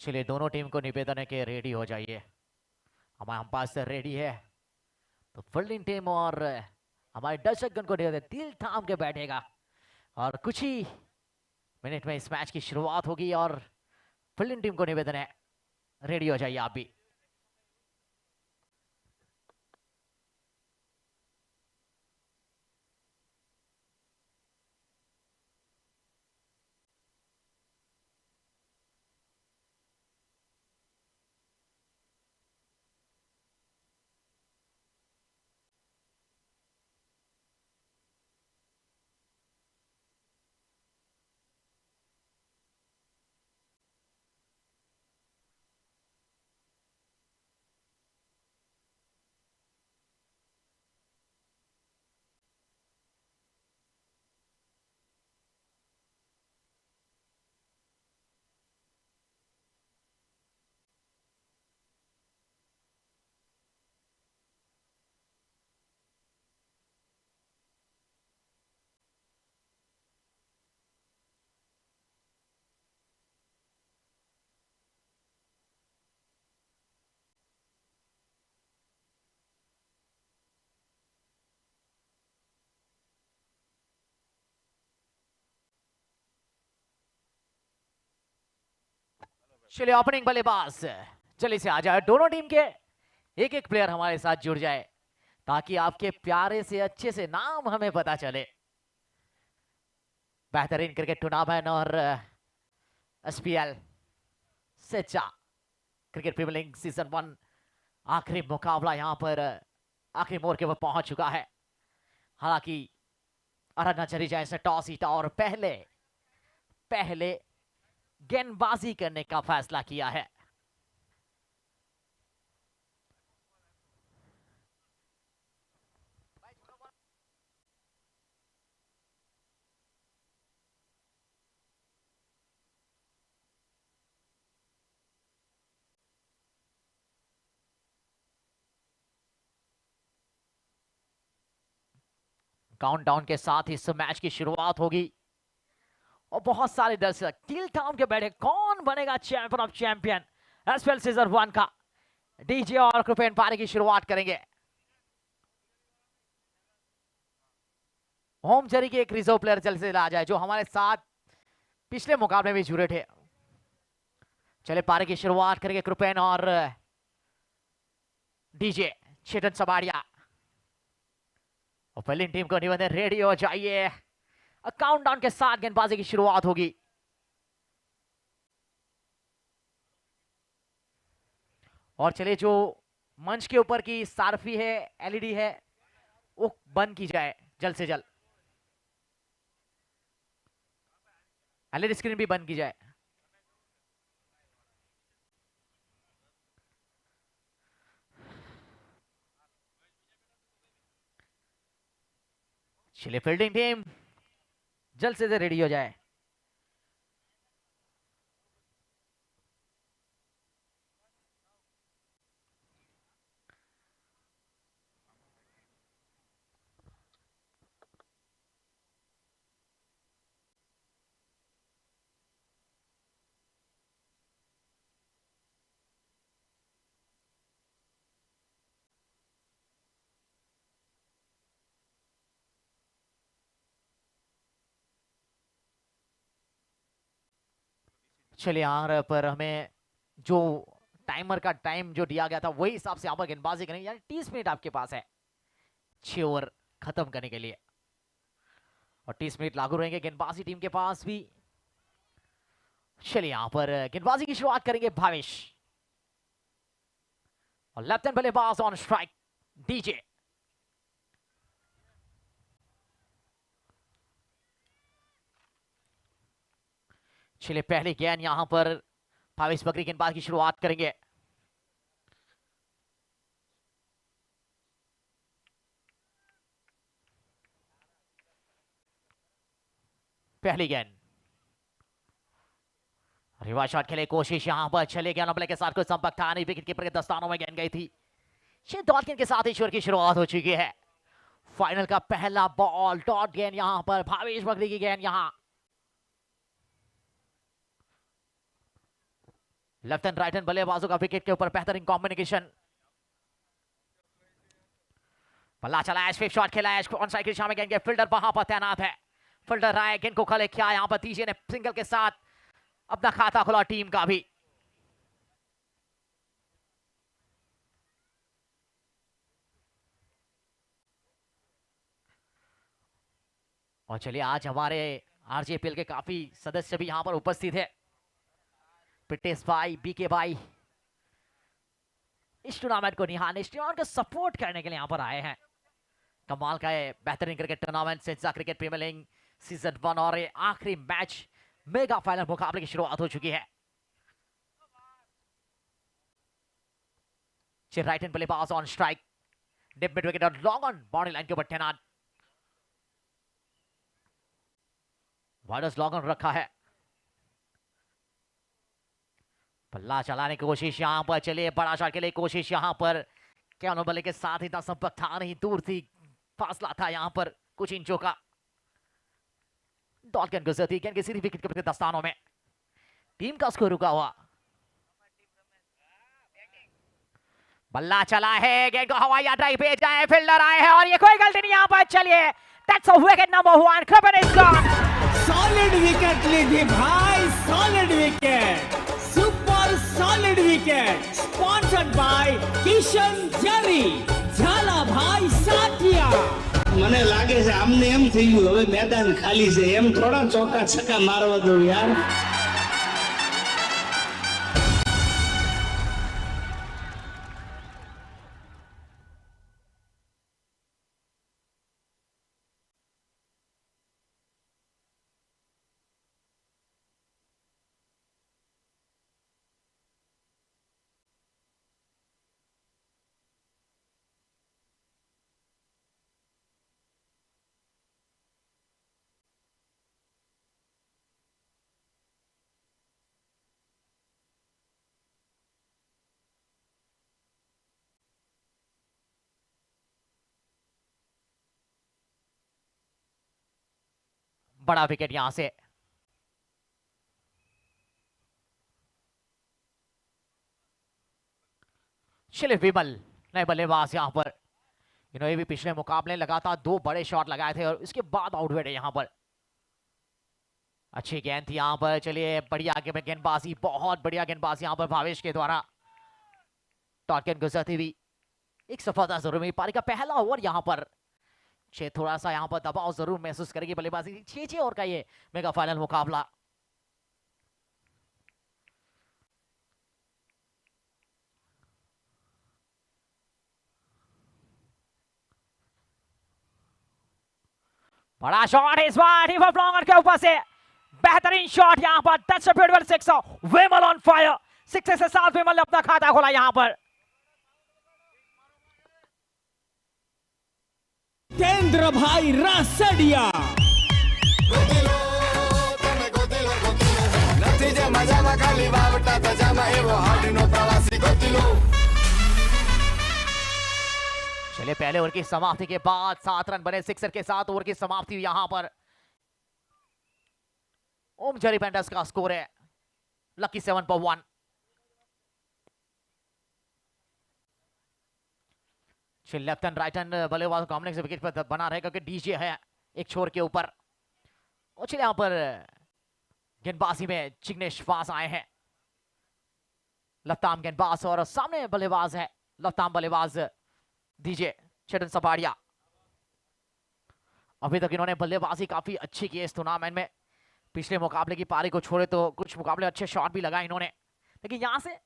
चलिए दोनों टीम को निवेदन है कि रेडी हो जाइए। हमारे हम पास रेडी है तो फील्डिंग टीम और हमारे दर्शकगण को दिल थाम के बैठेगा और कुछ ही मिनट में इस मैच की शुरुआत होगी और फील्डिंग टीम को निवेदन है रेडी हो जाइए आप भी। चलिए ओपनिंग बल्लेबाज जल्दी से आ जाए। दोनों टीम के एक एक प्लेयर हमारे साथ जुड़ जाए ताकि आपके प्यारे से अच्छे से नाम हमें पता चले। बेहतरीन क्रिकेट टूर्नामेंट और एसपीएल सेचा क्रिकेट प्रीमियर लीग सीजन 1 आखिरी मुकाबला यहां पर आखिरी मोड़ के ऊपर पहुंच चुका है। हालांकि अरना जडेजा से टॉस जीता और पहले गेंदबाजी करने का फैसला किया है। काउंटडाउन के साथ इस मैच की शुरुआत होगी और बहुत सारे दर्शक दिल थाम के बैठे कौन बनेगा champion of champion SPL season 1 का। डीजे और कृपेन पारी की शुरुआत करेंगे। होम जरी के एक रिजर्व प्लेयर जल्द से आ जाए जो हमारे साथ पिछले मुकाबले में जुड़े थे। चले पारी की शुरुआत करेंगे कृपेन और डीजे चेतन सबाड़िया और फील्डिंग टीम को निवेदन रेडी हो जाइए। काउंटडाउन के साथ गेंदबाजी की शुरुआत होगी और चलिए जो मंच के ऊपर की सारफी है एलईडी है वो बंद की जाए जल्द से जल्द। एलईडी स्क्रीन भी बंद की जाए। चलिए फील्डिंग टीम जल्द से जल्द रेडी हो जाए। चलिए यहाँ पर हमें जो टाइमर का टाइम जो दिया गया था वही हिसाब से यहाँ पर गेंदबाजी करेंगे, यानी 30 मिनट आपके पास है 6 ओवर खत्म करने के लिए और 30 मिनट लागू रहेंगे गेंदबाजी टीम के पास भी। चलिए यहाँ पर गेंदबाजी की शुरुआत करेंगे भावेश और लेफ्ट हैंड बल्लेबाज ऑन स्ट्राइक डीजे। चलिए पहली गेंद यहां पर भावेश बकरी गेंदबाज की शुरुआत करेंगे। पहली गेंद रिवर्स शॉट खेले कोशिश यहां पर चले गया नंबर के साथ कोई संपर्क था नहीं, विकेट कीपर के दस्तानों में गेंद गई थी। डॉट गेंद के साथ ईश्वर की शुरुआत हो चुकी है। फाइनल का पहला बॉल डॉट गेंद यहां पर भावेश बकरी की गेंद यहां लेफ्ट एंड राइट हैंड बल्लेबाजों का विकेट के ऊपर बेहतरीन कॉम्बिनेशन। बल्ला चला है, स्वीप शॉट खेला है, ऑन साइड की दिशा में गेंद के फील्डर वहां पर तैनात है। फील्डर रहा है, गेंद को कलेक्ट किया यहां पर दीजिए ने सिंगल के साथ अपना खाता खुला टीम का भी। और चलिए आज हमारे आरजेपीएल के काफी सदस्य भी यहां पर उपस्थित है। प्रिटेश भाई, बीके भाई इस टूर्नामेंट को निहारने, इस टूर्नामेंट को सपोर्ट करने के लिए यहां पर आए हैं। कमाल का है बेहतरीन क्रिकेट टूर्नामेंट सिंचा क्रिकेट प्रीमियर लीग सीजन 1 और आखिरी मैच मेगा फाइनल मुकाबले की शुरुआत हो चुकी है। राइट हैंड बल्लेबाज on strike, deep mid wicket और लॉन्ग ऑन बाउंड्री लाइन के ऊपर तैनात। वाइडर्स लॉन्ग ऑन रखा है, बल्ला चलाने की कोशिश यहां पर। चलिए बड़ा शॉट के लिए कोशिश यहां पर, क्या बल्ले के साथ इतना संपर्क था नहीं, दूर थी, फासला था यहां पर कुछ इंचों का। डॉल्कन गुजरती गेंद की सीधी विकेट के दस्तानों में, टीम का स्कोर रुका हुआ। बल्ला चला है, गेंद को हवाई यात्रा भेज गए, फील्डर आए हैं और ये कोई गलती नहीं यहां पर। चलिए that's a wicket number 1, Kripan is gone. Solid wicket लीजिए भाई, solid wicket, super solid wicket, sponsored by Kishan Jeri, Jhala भाई साथिया। મને લાગે છે આમને એમ થઈ ગયું હવે મેદાન ખાલી છે, એમ થોડા ચોકા છક્કા મારવા દો યાર। बड़ा विकेट यहां से, चलिए विमल नए बल्लेबाज यहां पर। ये भी पिछले मुकाबले लगातार 2 बड़े शॉट लगाए थे और इसके बाद आउट हुए थे यहां पर। अच्छी गेंद थी यहां पर, चलिए बढ़िया आगे में गेंदबाजी, बहुत बढ़िया गेंदबाजी यहां पर भावेश के द्वारा। टॉटकेन गुजरती हुई एक सफलता जरूर मिली। पारी का पहला ओवर यहां पर थोड़ा सा यहां पर दबाव जरूर महसूस करेगी बल्लेबाजी। 6 ओवर का ये मेगा फाइनल मुकाबला। बड़ा शॉट इस बार रिवर फ्लॉन्गर के ऊपर से, बेहतरीन शॉट यहां पर। That's a beautiful six, Vimal on fire. 6 से 7 विमल ने अपना खाता खोला यहां पर। केंद्र भाई रासडिया, चलिए पहले ओवर की समाप्ति के बाद 7 रन बने सिक्सर के साथ। ओवर की समाप्ति यहां पर ओम जेरी पेंटर्स का स्कोर है लकी 7 पर 1। लेफ्ट एंड राइट हैंड बल्लेबाज कॉम्बिनेशन विकेट पर बना रहेगा क्योंकि डीजे है एक छोर के ऊपर। और चलिए यहां पर गेंदबाजी में जिग्नेश पास आए हैं, लताम गेंदबाज और सामने बल्लेबाज है लताम बल्लेबाज दीजिए चेतन सपाड़िया। अभी तक इन्होंने बल्लेबाजी काफी अच्छी की है इस टूर्नामेंट में। पिछले मुकाबले की पारी को छोड़े तो कुछ मुकाबले अच्छे शॉट भी लगाए इन्होंने, लेकिन यहां से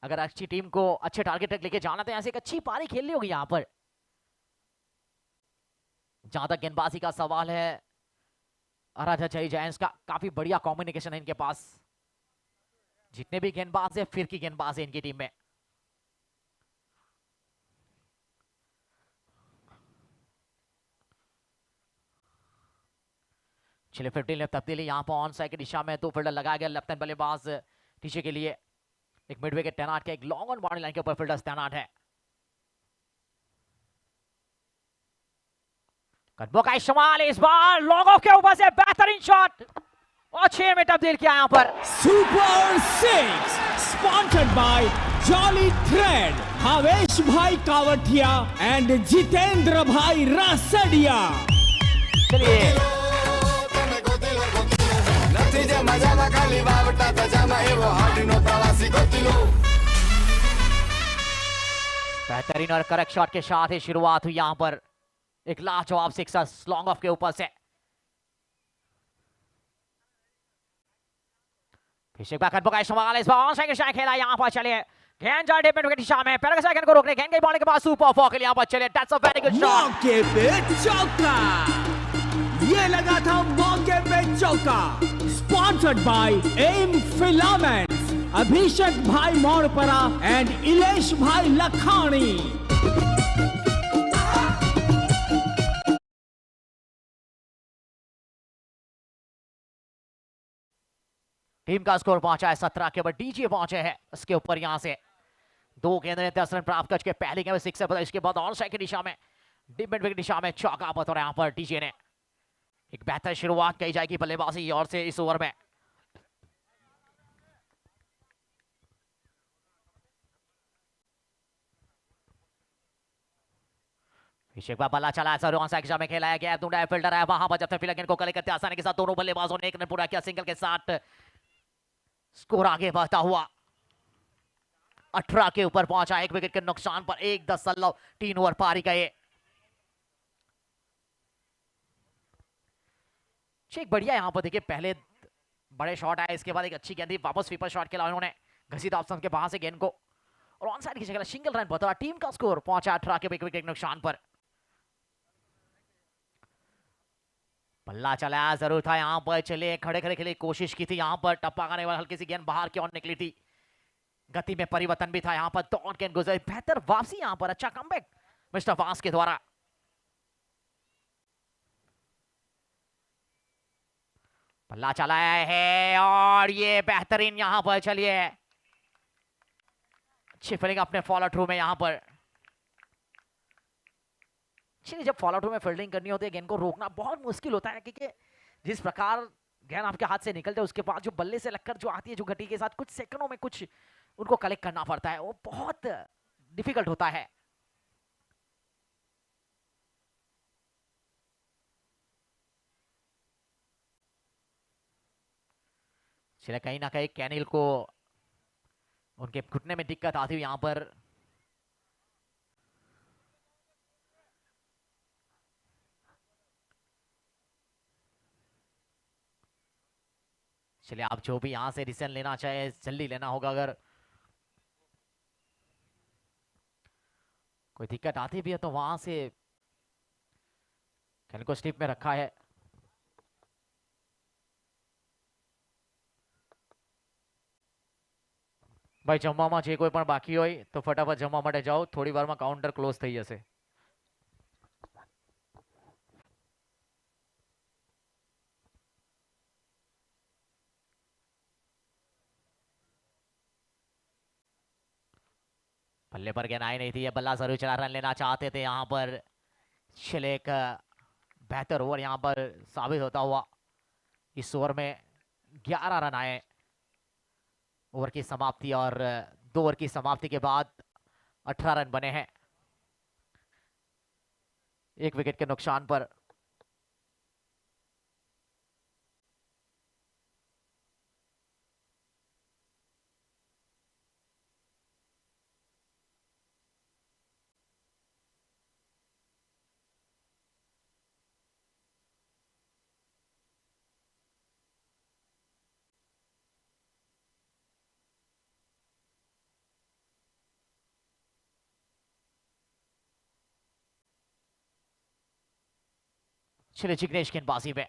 अगर अच्छी टीम को अच्छे टारगेट तक लेके जाना तो यहां से एक अच्छी पारी खेलनी होगी यहां पर। जहां तक गेंदबाजी का सवाल है, अराजाई जायंट्स का काफी बढ़िया कॉम्बिनेशन है इनके पास। जितने भी गेंदबाज है फिर की गेंदबाज है इनकी टीम में। चलिए 15 लेफ्ट तब्दीली यहां पर ऑन साइड की दिशा में 2 फील्डर लगाया गया लेफ्ट हैंड बल्लेबाज टीचे के लिए। एक मिड विकेट तैनात किया, एक लॉन्ग ऑन बाउंड्री लाइन के ऊपर फील्डर्स तैनात है। कदमों का इस्तेमाल इस बार लॉन्ग ऑफ के ऊपर से बेहतरीन शॉट। और 6 में तब्दील किया यहाँ पर। Super 6 sponsored by jolly thread, Bhavesh भाई कावटिया एंड जितेंद्र भाई रासडिया। चलिए बेहतरीन और करेक्ट शॉट के साथ ही शुरुआत हुई यहाँ पर एक लाजवाब सिक्सर लॉन्ग ऑफ के ऊपर से। सवाल इस बार से खेला यहाँ पर। चलिए गेंद जा डिपेंड विकेट दिशा में, पहले सेकंड को रोकने गेंद के बॉल के पास सुपर फॉर के लिए यहाँ पर। चलिए that's a very good shot. मौके पे चौका, ये लगा था मौके पे चौका। Sponsored by M filaments, Abhishek भाई मोरपरा एंड इलेश भाई लखानी। टीम का स्कोर पहुंचा है 17 के ऊपर। डीजे पहुंचे हैं इसके ऊपर यहाँ से 2 गेंद 10 रन प्राप्त करके पहली गेंद में 6 है। इसके बाद ऑन साइड की दिशा में डिपेंड विकेट दिशा में चौका बतौर यहाँ पर डीजे ने। एक बेहतर शुरुआत की जाएगी बल्लेबाजी और से इस ओवर में। एक बार बल्ला चला है ऑन साइड में खेलाया गया। दूसरा फील्डर है वहां पर जब तक फिलहाल गेंद को कलेक्ट करते आसानी के साथ दोनों बल्लेबाजों ने 1 रन पूरा किया सिंगल के साथ। स्कोर आगे बढ़ता हुआ 18 के ऊपर पहुंचा। 1 विकेट के नुकसान पर 1-10 3 ओवर पारी गए। ठीक बढ़िया यहाँ पर देखिए पहले बड़े शॉट आए, इसके बाद एक अच्छी गेंद वापस स्वीपर शॉट खेला उन्होंने घसीटा ऑप्शन के बाहर से गेंद को और ऑन साइड की जगह सिंगल रन बतौर टीम का स्कोर पहुंचा 18 के 1 विकेट के नुकसान पर। बल्ला चलाया जरूर था यहाँ पर। चले खड़े खड़े खेले कोशिश की थी यहाँ पर, टप्पा खाने वाली हल्की सी गेंद बाहर की ओर निकली थी। गति में परिवर्तन भी था यहाँ पर। दौड़ गेंद गुजरी, बेहतर वापसी यहाँ पर, अच्छा कमबैक मिस्टर वास के द्वारा। बल्ला चलाया है और ये बेहतरीन यहाँ पर। चलिए अच्छी फील्डिंग अपने फॉलो थ्रू में यहाँ पर। चलिए जब फॉलो थ्रू में फील्डिंग करनी होती है गेंद को रोकना बहुत मुश्किल होता है, क्योंकि जिस प्रकार गेंद आपके हाथ से निकलते है उसके बाद जो बल्ले से लगकर जो आती है जो घटी के साथ कुछ सेकंडों में कुछ उनको कलेक्ट करना पड़ता है, वो बहुत डिफिकल्ट होता है। चलिए कहीं ना कहीं कैनिल को उनके घुटने में दिक्कत आती हुई यहाँ पर। चलिए आप जो भी यहाँ से डिसीजन लेना चाहे जल्दी लेना होगा। अगर कोई दिक्कत आती भी है तो वहां से कैनिल को स्लिप में रखा है। भाई जमवा जे कोई पण बाकी होय तो फटाफट जमवा माटे जाओ, थोड़ी वार में काउंटर क्लोज થઈ જશે। बल्ले पर गेंद आई नहीं थी, ये बल्ला जरूर चला, रन लेना चाहते थे यहाँ पर। चले एक बेहतर ओवर यहाँ पर साबित होता हुआ। इस ओवर में 11 रन आए ओवर की समाप्ति और 2 ओवर की समाप्ति के बाद 18 रन बने हैं 1 विकेट के नुकसान पर। चलिए जिग्नेश गेंदबाजी में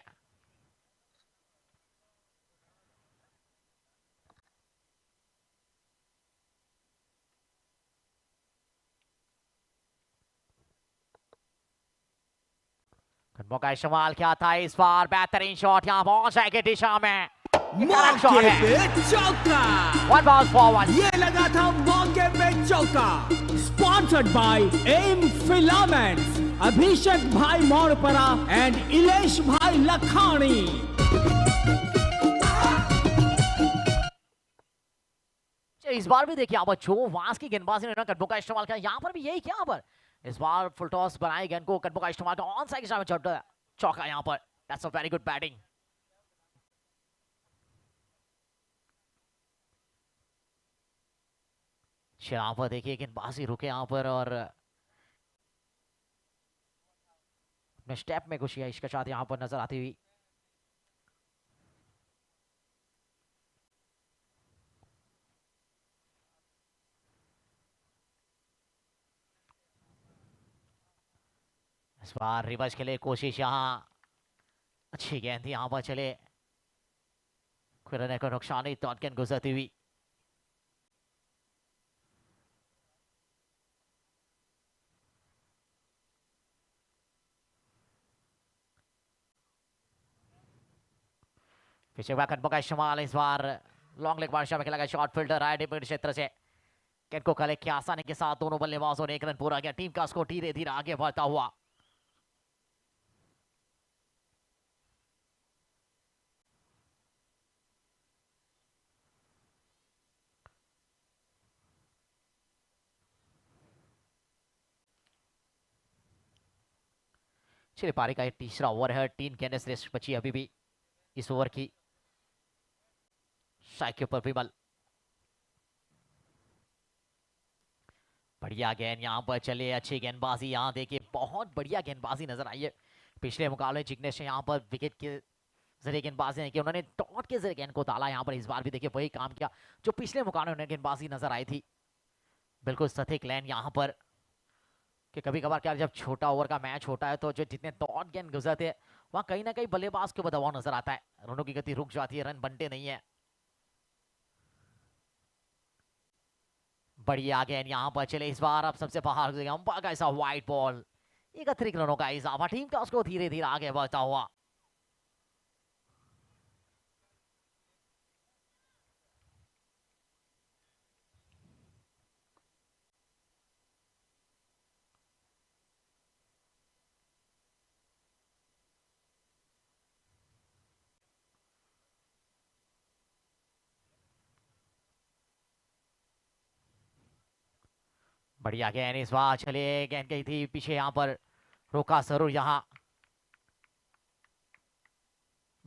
मौका इस्तेमाल किया था इस बार। बेहतरीन शॉट यहाँ पहुंच जाएगी दिशा में। मौके पे चौका, 1 बॉल फॉरवर्ड। ये लगा था मौके पे चौका। Sponsored by M filaments, Abhishek भाई मोरपरा एंड इलेश भाई लखानी। चलिए इस बार भी देखिए यहाँ पर जो वांस की गेंदबाजी ने कटबो का इस्तेमाल किया, यहाँ पर भी यही किया यहाँ पर। इस बार फुल टॉस बनाई गेंद को, कटबो का इस्तेमाल किया, ऑन साइड के सामने चौका यहाँ पर। That's a very good batting. यहाँ पर देखिए गेंदबाजी रुके यहाँ पर और अपने स्टेप में कुछ इसके साथ यहाँ पर नजर आती हुई। इस बार रिवर्स के लिए कोशिश, यहाँ अच्छी गेंद थी यहाँ पर। चले को नुकसान नहीं, तो गेंद गुजरती हुई। पीछे कटबो का इस्तेमाल, इस बार लॉन्ग लेग बादशाह में खेला गया शॉर्ट फील्डर राइट मिड क्षेत्र से गेंद को कलेक्ट किया आसानी के साथ। दोनों बल्लेबाजों ने 1 रन पूरा किया। टीम का स्कोर धीरे धीरे आगे बढ़ता हुआ। चलिए पारी का ये तीसरा ओवर है। 3 गेंदें श्रेष्ठ बची अभी भी इस ओवर की। स्ट्राइक के ऊपर विमल, बढ़िया गेंद यहाँ पर। चले अच्छी गेंदबाजी, यहाँ देखिए बहुत बढ़िया गेंदबाजी नजर आई है। पिछले मुकाबले जिग्नेश ने यहाँ पर विकेट के जरिए गेंदबाजी नहीं की, उन्होंने डॉट के जरिए गेंद को डाला। यहाँ पर इस बार भी देखिए वही काम किया जो पिछले मुकाबले उन्हें गेंदबाजी नजर आई थी। बिल्कुल सटीक लाइन यहाँ पर कि कभी कभार क्या जब छोटा ओवर का मैच होता है तो जो जितने डॉट गेंद गुजरते हैं वहां कहीं ना कहीं बल्लेबाज के ऊपर दबाव नजर आता है, रनों की गति रुक जाती है, रन बनते नहीं है। बढ़िया गेंद यहाँ पर। चले इस बार अब सबसे बाहर अंपायर का ऐसा वाइड बॉल, 31 रनों का इजाफा। टीम का उसको धीरे धीरे आगे बढ़ता हुआ। बढ़िया गेंद इस बार। चलिए गेंद गई थी पीछे, यहाँ पर रोका जरूर। यहाँ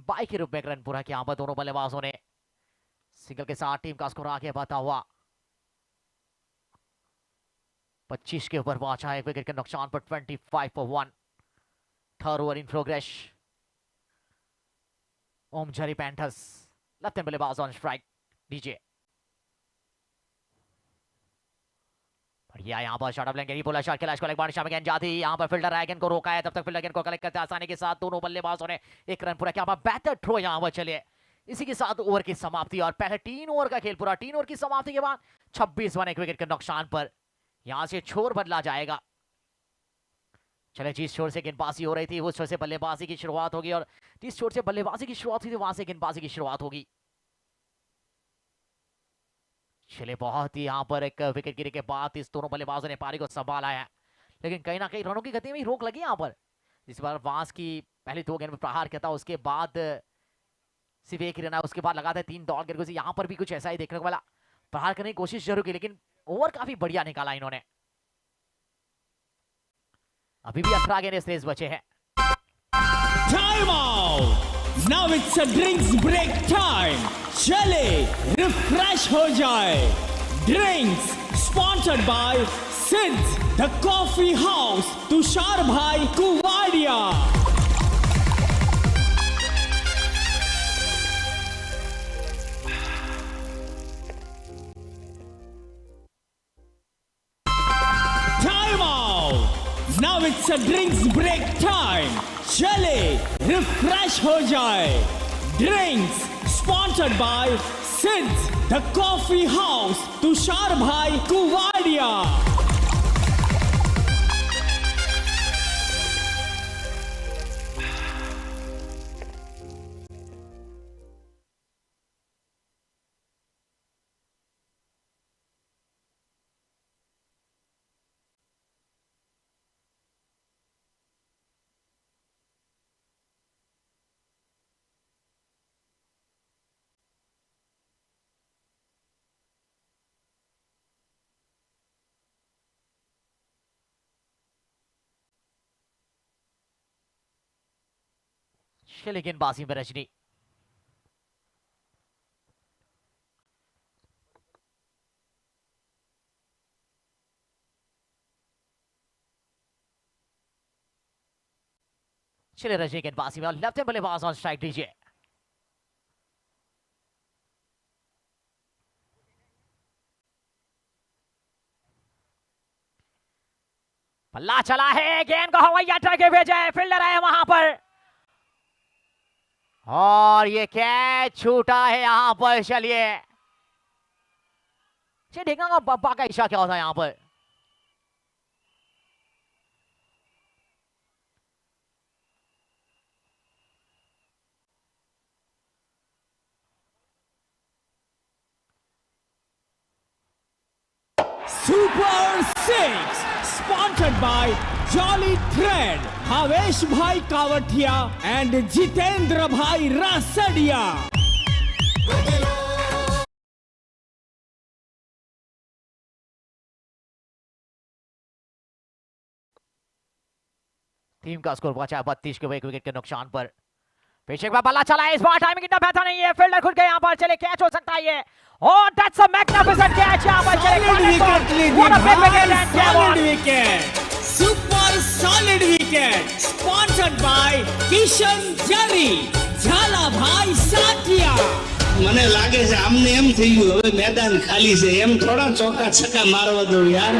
बाई के रूप में एक रन पूरा किया यहाँ पर दोनों बल्लेबाजों ने। सिंगल के साथ टीम का स्कोर आगे बढ़ता हुआ। 25 के ऊपर पहुंचा है, एक विकेट के नुकसान पर 25 for 1। Third over in progress. Om Jhari panthers left hand बल्लेबाज ऑन स्ट्राइक डीजे। बढ़िया यहाँ पर शॉट लेंगे, बोला शॉट खेला, इसको लेग बार में गेंद जाती। यहाँ पर फील्डर आया, गेंद को रोका है, तब तक फील्डर गेंद को कलेक्ट करते आसानी के साथ। दोनों बल्लेबाजों ने 1 रन पूरा किया। बेहतर थ्रो यहाँ पर। चलिए इसी के साथ ओवर की समाप्ति और पहले 3 ओवर का खेल पूरा। 3 ओवर की समाप्ति के बाद 26 रन, 1 विकेट के नुकसान पर यहां से छोर बदला जाएगा। चले जिस छोर से गेंदबाजी हो रही थी उस छोर से बल्लेबाजी की शुरुआत होगी, और जिस छोर से बल्लेबाजी की शुरुआत हुई थी वहां से गेंदबाजी की शुरुआत होगी। चले बहुत ही यहाँ पर एक विकेट गिरने के बाद इस दोनों बल्लेबाजों ने पारी को संभाला है, लेकिन कहीं ना कहीं रनों की गति में रोक लगी यहाँ पर। इस बार वांस की पहली 2 गेंद में प्रहार किया था, उसके बाद सिर्फ 1 रन, उसके बाद लगातार 3 डॉट गेंद। यहाँ पर भी कुछ ऐसा ही देखने को मिला। प्रहार करने की कोशिश जरूर की, लेकिन ओवर काफी बढ़िया निकाला इन्होंने। अभी भी 18 गेंद शेष बचे हैं। Time out. Now it's a drinks break time. चले रिफ्रेश हो जाए। Drinks sponsored by Sid's the coffee house, Tushar भाई Kuvadia. Now it's a drinks break time. चले रिफ्रेश हो जाए। Drinks sponsored by Sid's the coffee house, Tushar भाई कुवाड़िया। चले गेंदबाजी में रजनी। चले रजनी गेंदबाजी में और लेफ्ट हैंड बल्लेबाज ऑन स्ट्राइक दीजिए। बल्ला चला है, गेंद को हवाई यात्रा के भेजा है, फील्डर है वहां पर और ये कैच छूटा है यहां पर। चलिए देखना बब्बा का इशारा क्या होता है यहां पर। Super six sponsored by Jolly Thread, Bhavesh भाई कावठिया एंड जितेंद्र भाई रासडिया। टीम का स्कोर पहुंचा 32 के 1 विकेट के नुकसान पर। पीछे का बल्ला चला है, इस बार टाइमिंग इतना बेहतर नहीं है, फील्डर खुद गए यहां पर। चले कैच हो सकता है ये और दैट्स अ मैग्निफिसेंट कैच यहां पर। चले wicket, super solid wicket, sponsored by Kishan Jari, झाला भाई साथिया। મને લાગે છે આમને એમ થઈ ગયું હવે મેદાન ખાલી છે, એમ થોડા ચોકા છક્કા મારવા દો યાર।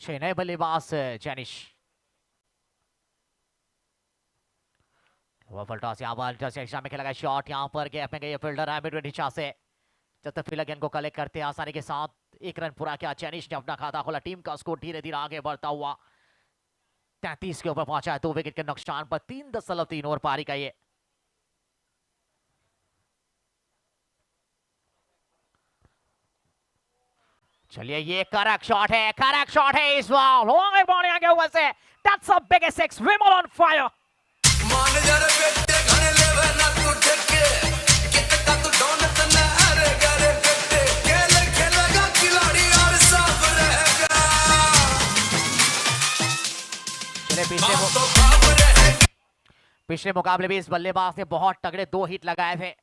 छह नए बल्लेबाज जैनिश टॉस यहाँ पर एक्स्ट्रा में खेला गया शॉट, यहाँ पर गैप में गए फील्डर है मिड नीचा से। जब तक फील्डर गेंद को कलेक्ट करते हैं आसानी के साथ, एक रन पूरा किया जैनिश ने, अपना खाता खोला। टीम का स्कोर धीरे धीरे आगे बढ़ता हुआ 33 के ऊपर पहुंचा है 2 विकेट के नुकसान पर। 3.3 ओवर पारी का ये। चलिए ये करेक्ट शॉट है इस बार लॉन्ग बॉल आगे हुआ से। That's a biggest six, Vimal on fire. मान जा रे बेटे घने लेवे ना तू ठेके, कितना तू डोन तना अरे गरे बेटे, खेलेगा खिलाड़ी और साफ रहेगा। चले पिछले मुकाबले भी इस बल्लेबाज ने बहुत तगड़े 2 हिट लगाए थे,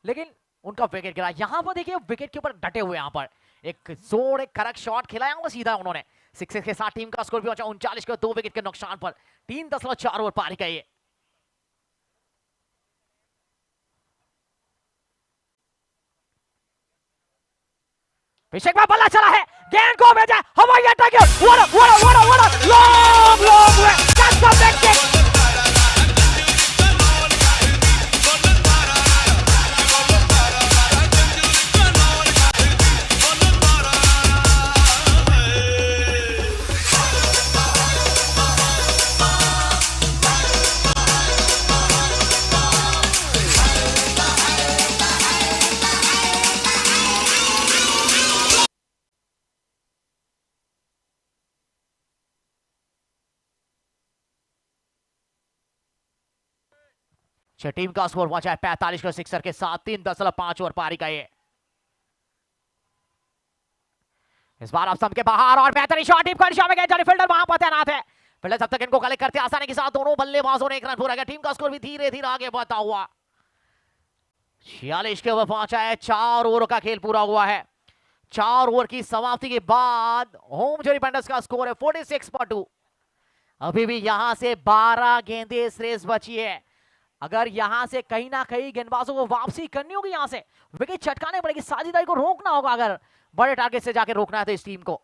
लेकिन उनका विकेट गिरा। यहां पर देखिए विकेट के ऊपर डटे हुए, यहां पर एक जोर एक करेक्ट शॉट खिलाया वो सीधा उन्होंने। 6 के साथ टीम का स्कोर भी पहुंचा 39 के 2 विकेट के नुकसान पर। 3.4 ओवर पारी का ये। पीछे का बल्ला चला है, गेंद को भेजा हवाई attack, long way, that's a big kick. Team का स्कोर पहुंचा है 45 का सिक्सर के साथ 3.5 ओवर पारी का ये। इस बार आप सबके बाहर और बेहतरीन शॉट टीम का दिशा में गए, फील्डर वहां पर तैनात है। फील्डर तब तक इनको कलेक्ट करते आसानी के साथ, दोनों बल्लेबाजों ने 1 रन पूरा किया। टीम का स्कोर भी धीरे धीरे आगे बढ़ता हुआ 46 के ओवर पहुंचा है। 4 ओवर का खेल पूरा हुआ है। 4 ओवर की समाप्ति के बाद होम जेरी पेंटर्स का स्कोर है 46.2। अभी भी यहां से 12 गेंदें रेस बची है। अगर यहां से कहीं ना कहीं गेंदबाजों को वापसी करनी होगी, यहां से विकेट चटकाने पड़ेगी, साझेदारी को रोकना होगा। अगर बड़े टारगेट से जाके रोकना है तो इस टीम को,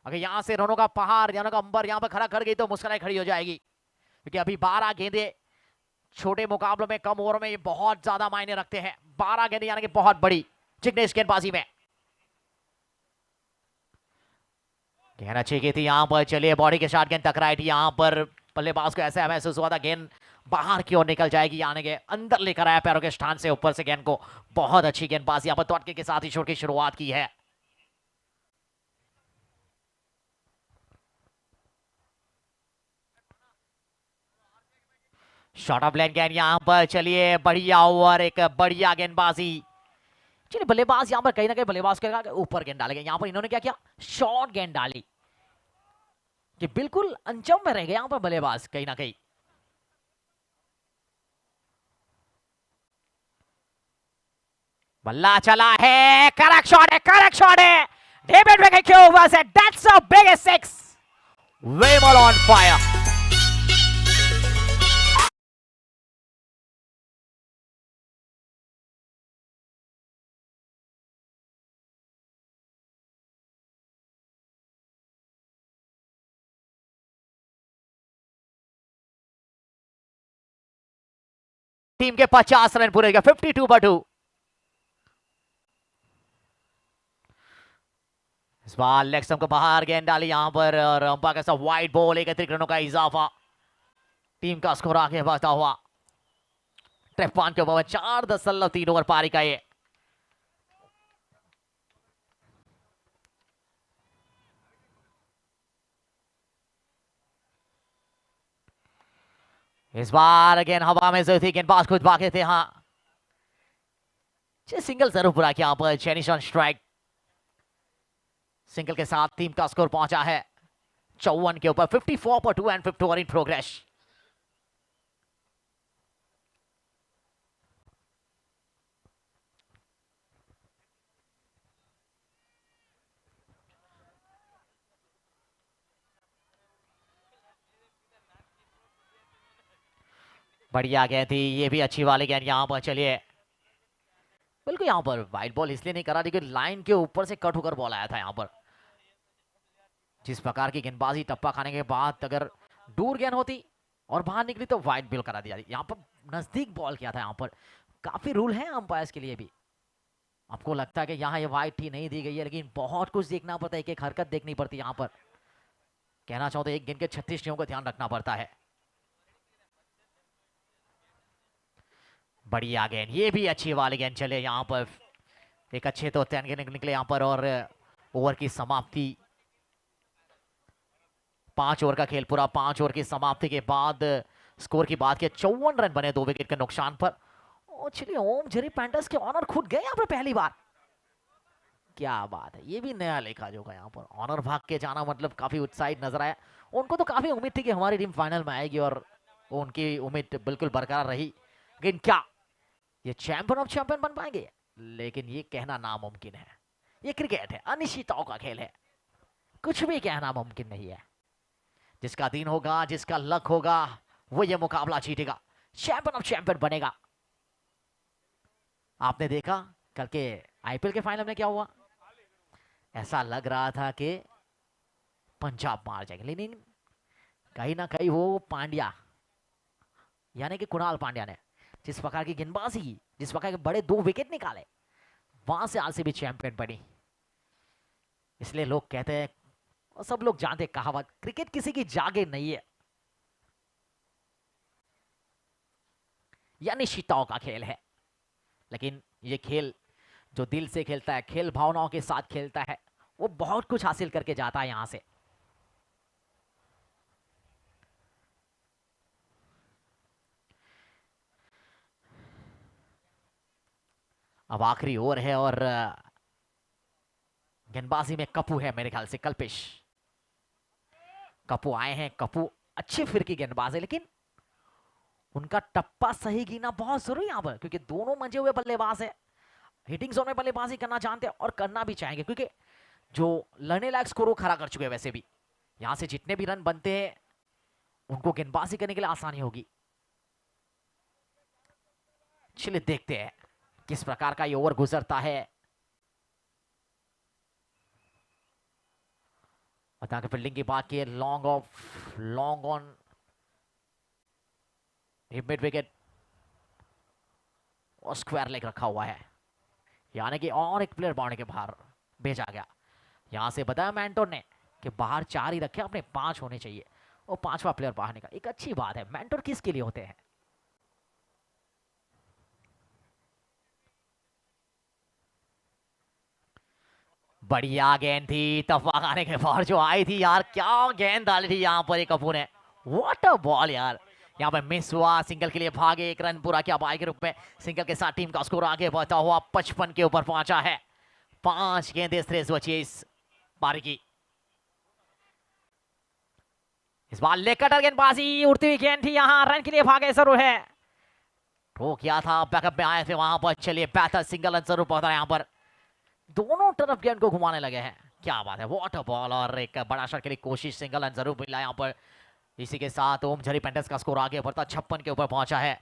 अगर यहां से रनों का पहाड़, रनों का अंबर यहां पर खड़ा कर गई तो मुश्किलें खड़ी हो जाएगी। क्योंकि अभी 12 गेंदें छोटे मुकाबलों में, कम ओवर में ये बहुत ज्यादा मायने रखते हैं। 12 गेंदें यानी कि बहुत बड़ी जिग्नेश गेंदबाजी में। गेंद अच्छी की थी यहां पर, चलिए बॉडी के साथ गेंद टकराई थी यहां पर। बल्लेबाज को ऐसा महसूस हुआ था गेंद बाहर की ओर निकल जाएगी, यानी कि अंदर लेकर आया पैरों के स्थान से ऊपर से गेंद को। बहुत अच्छी गेंदबाजी यहां पर तोड़के के साथ ही शॉट की शुरुआत की है। शॉर्ट ऑफ लेन गेंद यहां पर, चलिए बढ़िया ओवर, एक बढ़िया गेंदबाजी। चलिए बल्लेबाज यहां पर कहीं ना कहीं बल्लेबाज के ऊपर गेंद डालेंगे। यहां पर इन्होंने क्या किया, शॉर्ट गेंद डाली कि बिल्कुल अंचम में रह गए यहां पर बल्लेबाज कहीं ना कहीं। बल्ला चला है, करेक्ट शॉट है, करेक्ट शॉट है। डेविड बेकहम के ओवर से दैट्स अ बिगेस्ट 6। वेमल ऑन फायर। टीम के 50 रन पूरे 52/2। इस बार लेग स्टंप को बाहर गेंद डाली यहां पर और अंपायर के साथ वाइड बॉल, 31 रनों का इजाफा। टीम का स्कोर आगे बढ़ता हुआ 53 के ओवर 4.3 ओवर पारी का ये। इस बार गेंद हवा में जरूर थी, गेंदबाज खुद भागे थे। हाँ सिंगल जरूर पूरा किया यहां पर, चेनिश ऑन स्ट्राइक। सिंगल के साथ टीम का स्कोर पहुंचा है 54 के ऊपर 54/2 एंड 50 ओवर इन प्रोग्रेस। बढ़िया गेंद थी, ये भी अच्छी वाली गेंद यहां पर। चलिए बिल्कुल यहां पर वाइड बॉल इसलिए नहीं करा क्योंकि लाइन के ऊपर से कट होकर बॉल आया था यहां पर। जिस प्रकार की गेंदबाजी टप्पा खाने के बाद अगर दूर गेंद होती और बाहर निकली तो वाइड बॉल करा दिया। यहां पर नजदीक बॉल किया था यहां पर। काफी रूल है अंपायर्स के लिए भी। आपको लगता है कि यहाँ ये वाइड थी, नहीं दी गई है, लेकिन बहुत कुछ देखना पड़ता है, एक एक हरकत देखनी पड़ती है यहां पर। कहना चाहते एक गेंद के 36 नियमों का ध्यान रखना पड़ता है। बढ़िया गेंद, ये भी अच्छी वाली गेंद। चले यहाँ पर एक अच्छे तो 10 गेंद निकले यहाँ पर और ओवर की समाप्ति 5 ओवर का खेल पूरा। 5 ओवर की समाप्ति के बाद स्कोर की बात की 54 रन बने 2 विकेट के नुकसान पर। चलिए होम जेरी पैंटर्स के ऑनर खुद गए यहाँ पर पहली बार। क्या बात है, ये भी नया लेखा जोगा यहाँ पर। ऑनर भाग के जाना मतलब काफी उत्साहित नजर आया। उनको तो काफी उम्मीद थी कि हमारी टीम फाइनल में आएगी और उनकी उम्मीद बिल्कुल बरकरार रही। लेकिन क्या ये चैंपियन ऑफ चैंपियन बन पाएंगे? लेकिन ये कहना नामुमकिन है। ये क्रिकेट है, अनिश्चितताओं का खेल है, कुछ भी कहना मुमकिन नहीं है। जिसका दिन होगा, जिसका लक होगा, वो ये मुकाबला जीतेगा, चैंपियन ऑफ चैंपियन बनेगा। आपने देखा कल के आईपीएल के फाइनल में क्या हुआ? ऐसा लग रहा था कि पंजाब मार जाएंगे, लेकिन कहीं ना कहीं वो पांड्या यानी कि कुणाल पांड्या ने जिस प्रकार की गेंदबाजी की, जिस प्रकार के बड़े 2 विकेट निकाले, वहां से आरसीबी चैंपियन बनी। इसलिए लोग कहते हैं और सब लोग जानते कहावत, क्रिकेट किसी की जागे नहीं है, यानी निश्चितताओं का खेल है। लेकिन ये खेल जो दिल से खेलता है, खेल भावनाओं के साथ खेलता है, वो बहुत कुछ हासिल करके जाता है यहां से। अब आखिरी ओवर है और गेंदबाजी में कपू है मेरे ख्याल से, कल्पेश कपू आए हैं। कपू अच्छी फिरकी गेंदबाज है, लेकिन उनका टप्पा सही गिना बहुत जरूरी यहां पर, क्योंकि दोनों मंजे हुए बल्लेबाज है, हिटिंग जोन में बल्लेबाजी करना जानते हैं और करना भी चाहेंगे, क्योंकि जो लड़ने लायक स्कोर वो खड़ा कर चुके हैं। वैसे भी यहां से जितने भी रन बनते हैं उनको गेंदबाजी करने के लिए आसानी होगी। चलिए देखते हैं किस प्रकार का ये ओवर गुजरता है। बता के फील्डिंग की बात की है, लॉन्ग ऑन मिड विकेट और स्क्वायर लेग रखा हुआ है, यानी कि और एक प्लेयर बाउंड्री के बाहर भेजा गया। यहां से बताया मैंटोर ने कि बाहर 4 ही रखे, अपने 5 होने चाहिए और 5वां प्लेयर बाहर निकला। एक अच्छी बात है, मैंटोर किसके लिए होते हैं? बढ़िया गेंद थी, तफाक आने के बाद जो आई थी यार, क्या गेंद डाली थी यहां पर एक कपूर ने। व्हाट अ बॉल यार, यहां पर मिस हुआ, सिंगल के लिए भागे, एक रन पूरा किया बाई के रूप में। सिंगल के साथ टीम का स्कोर आगे बढ़ता हुआ 55 के ऊपर पहुंचा है। 5 गेंदें श्रेष्ठ बची है इस पारी की। इस बार लेकर गेंदबाजी, उड़ती हुई गेंद थी, यहां रन के लिए भागे जरूर है। ठोक किया था, बैकअप में आए थे वहां पर। चलिए बेहतर सिंगल रन जरूर पहुंचा यहां पर, दोनों तरफ गेंद को घुमाने लगे हैं। क्या बात है, व्हाट अ बॉल, और एक बड़ा शॉट के लिए कोशिश, सिंगल रन जरूर मिला यहां पर। इसी के साथ ओम झरी पेंटर्स का स्कोर आगे बढ़ता 56 के ऊपर पहुंचा है।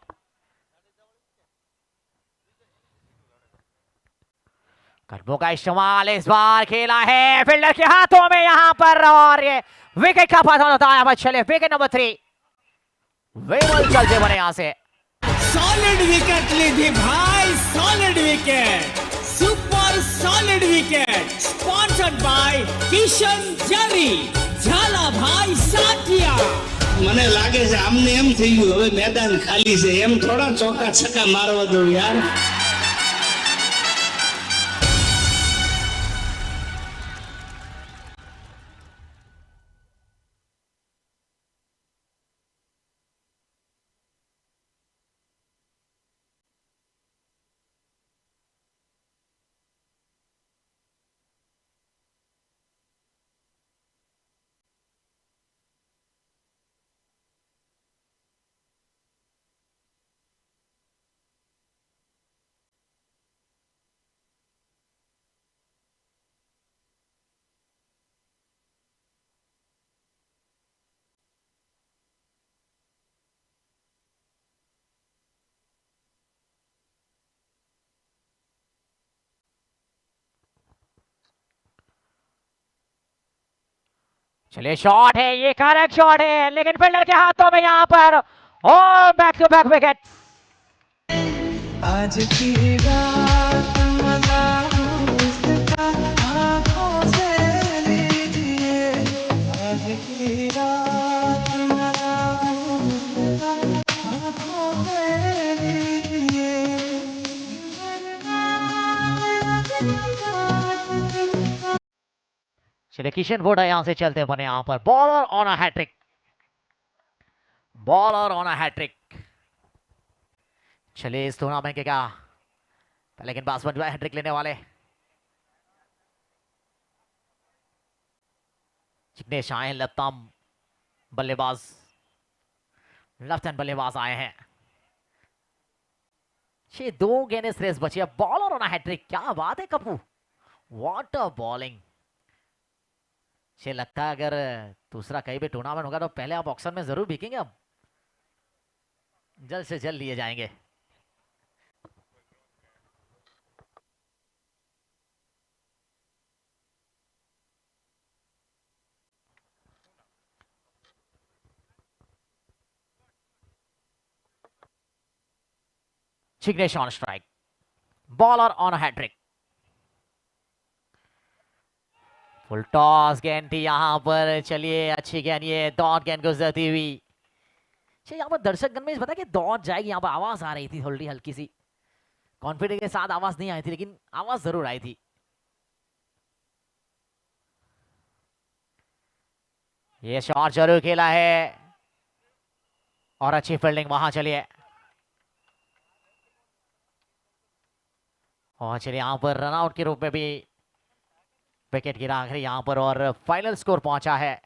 कदमों का इस्तेमाल इस बार खेला है फील्डर के हाथों में यहां पर, और ये विकेट का पता होता है। चले विकेट नंबर 3, वेमल चलते बने यहां से। सॉलिड विकेट ली थी भाई, solid wicket, super solid wicket, sponsored by Kishan Jari, झाला भाई साथिया। મને લાગે છે આમને એમ થઈ ગયું હવે મેદાન ખાલી છે, એમ થોડા ચોકા છક્કા મારવા દો યાર. चलिए शॉट है, ये करेक्ट शॉट है, लेकिन फील्डर के हाथों में यहां पर, और बैक टू बैक विकेट। आज की रात मजा उसका आंखों से लीजिए, आज की रात मजा उसका आंखों से लीजिए। चलिए किशन वोडा यहां से चलते बने यहां पर, bowler on a hat-trick, bowler on a hat-trick. चलिए इस टूर्नामेंट के क्या पहले गेंदबाज बन जाए हैट्रिक लेने वाले। जिग्नेश आए हैं, लताम बल्लेबाज, लेफ्ट हैंड बल्लेबाज आए हैं। 2 गेंदें श्रेष्ठ बची है, बॉलर ऑन अ हैट्रिक, क्या बात है कपूर, व्हाट अ बॉलिंग। लगता है अगर दूसरा कहीं भी टूर्नामेंट होगा तो पहले आप ऑक्शन में जरूर बिकेंगे, अब जल्द से जल्द लिए जाएंगे। Jignesh on strike, bowler on hat-trick. Full toss गेंद थी यहां पर, चलिए अच्छी गेंद, ये डॉट गेंद गुजरती हुई। यहाँ पर दर्शक गण में पता कि डॉट जाएगी, यहाँ पर आवाज आ रही थी थोड़ी हल्की सी, कॉन्फिडेंस के साथ आवाज नहीं आई थी लेकिन आवाज जरूर आई थी। ये शॉट जरूर खेला है और अच्छी फील्डिंग वहां, चलिए और चलिए यहाँ पर रनआउट के रूप में भी विकेट गिरा आखिरी यहाँ पर और फाइनल स्कोर पहुंचा है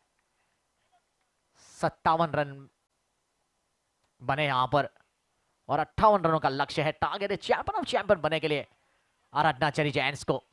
57 रन बने यहाँ पर और 58 रनों का लक्ष्य है। टारगेट है चैंपियन ऑफ चैंपियन बनने के लिए आराधना चरी जैंट्स को।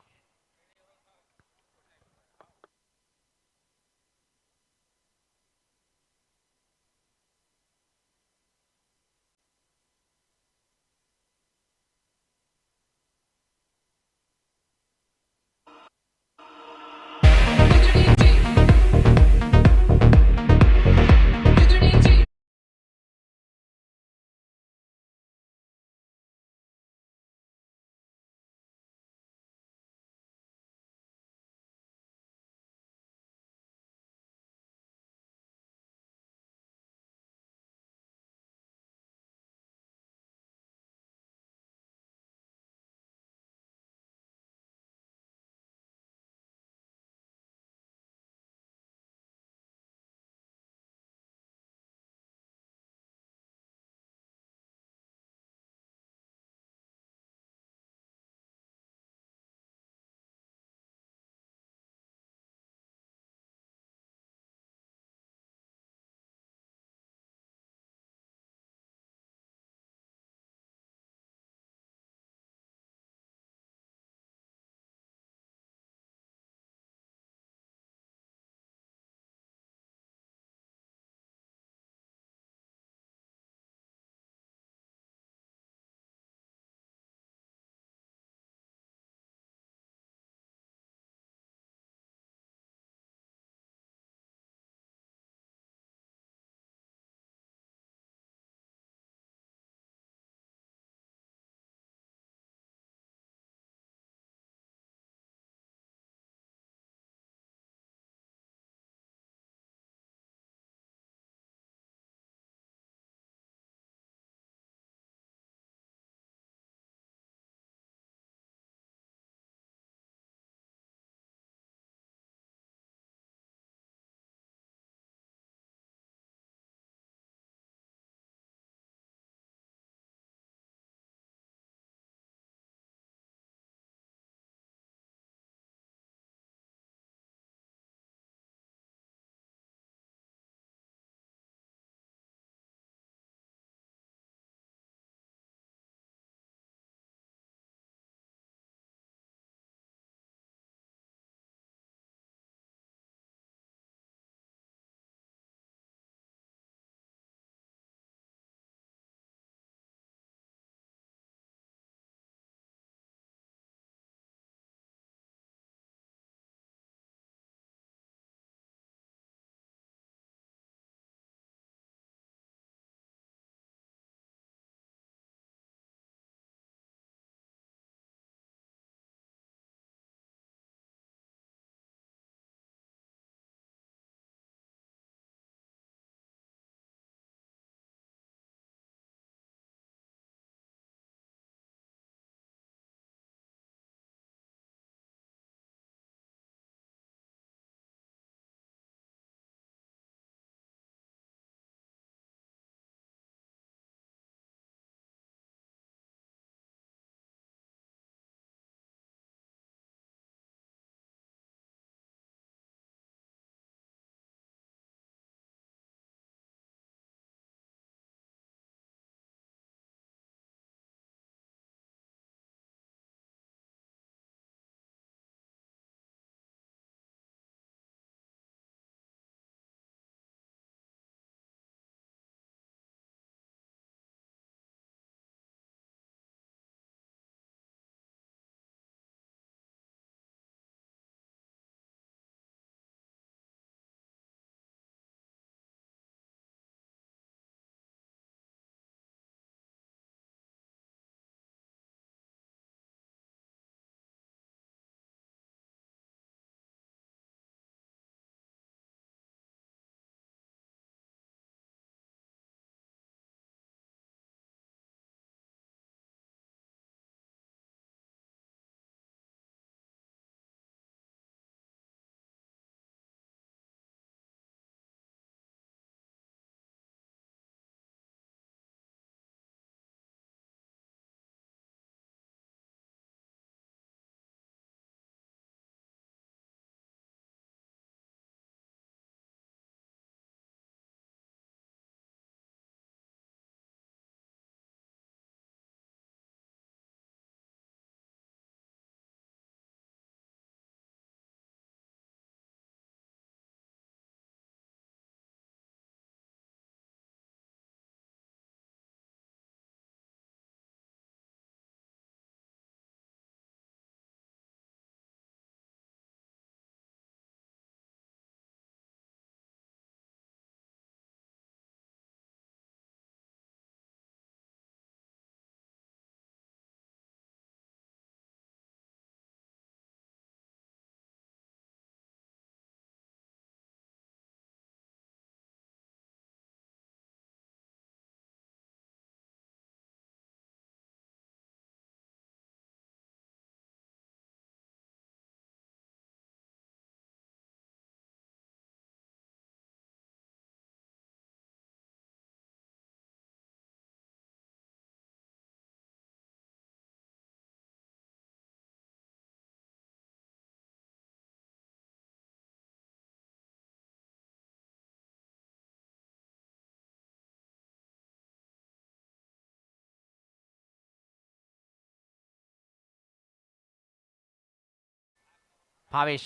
भावेश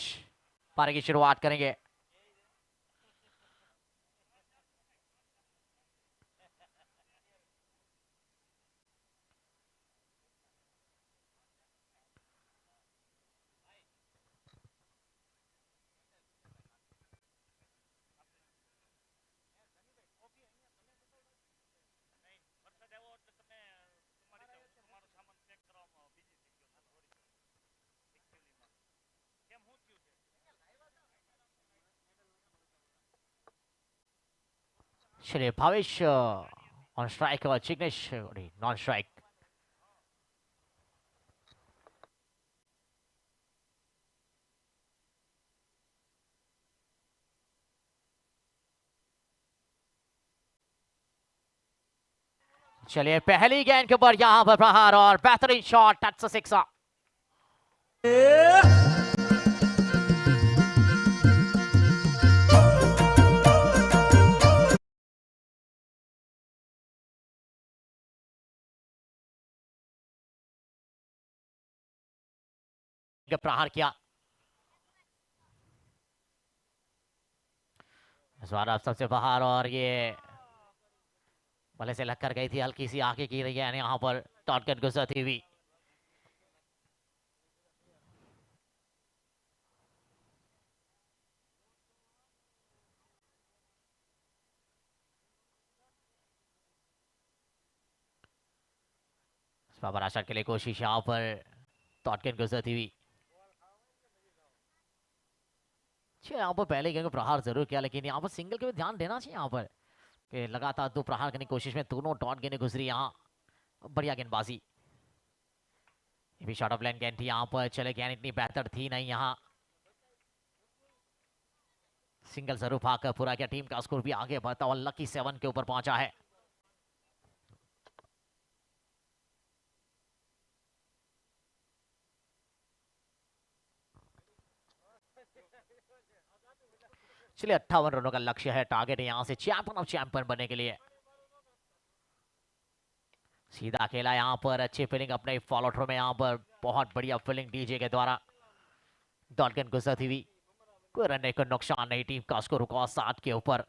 पारी की शुरुआत करेंगे। चलिए भावेश ऑन स्ट्राइक और जिग्नेश नॉन स्ट्राइक। चलिए पहली गेंद के ऊपर यहां पर प्रहार और बेहतरीन शॉट, टच से सिक्सा। प्रहार किया। इस बार अब सबसे बाहर और ये भले से लग कर गई थी, हल्की सी आगे की रही है यहाँ पर टॉटगन गुजरती हुई। बाबर शॉट के लिए कोशिश यहाँ पर टॉटगन गुजरती हुई। यहाँ पर पहले गेंद को प्रहार जरूर किया, लेकिन यहाँ पर सिंगल के भी ध्यान देना चाहिए यहाँ पर कि लगातार 2 प्रहार करने की कोशिश में दोनों डॉट गेंदें गुजरी। यहाँ बढ़िया गेंदबाजी, ये भी शॉर्ट ऑफ लाइन गेंद थी यहाँ पर। चले गेंद इतनी बेहतर थी नहीं, यहाँ सिंगल जरूर भागकर पूरा किया। टीम का स्कोर भी आगे बढ़ता और लकी 7 के ऊपर पहुंचा है। चलिए 58 रनों का लक्ष्य है, टारगेट है यहां से चैंपियन ऑफ चैंपियन बनने के लिए। सीधा खेला यहाँ पर, अच्छी फील्डिंग अपने फॉलो थ्रो में, यहाँ पर बहुत बढ़िया फील्डिंग डीजे के द्वारा। डॉटगन गुजरती हुई, कोई रन को नुकसान नहीं, टीम का स्कोर रुका 7 के ऊपर।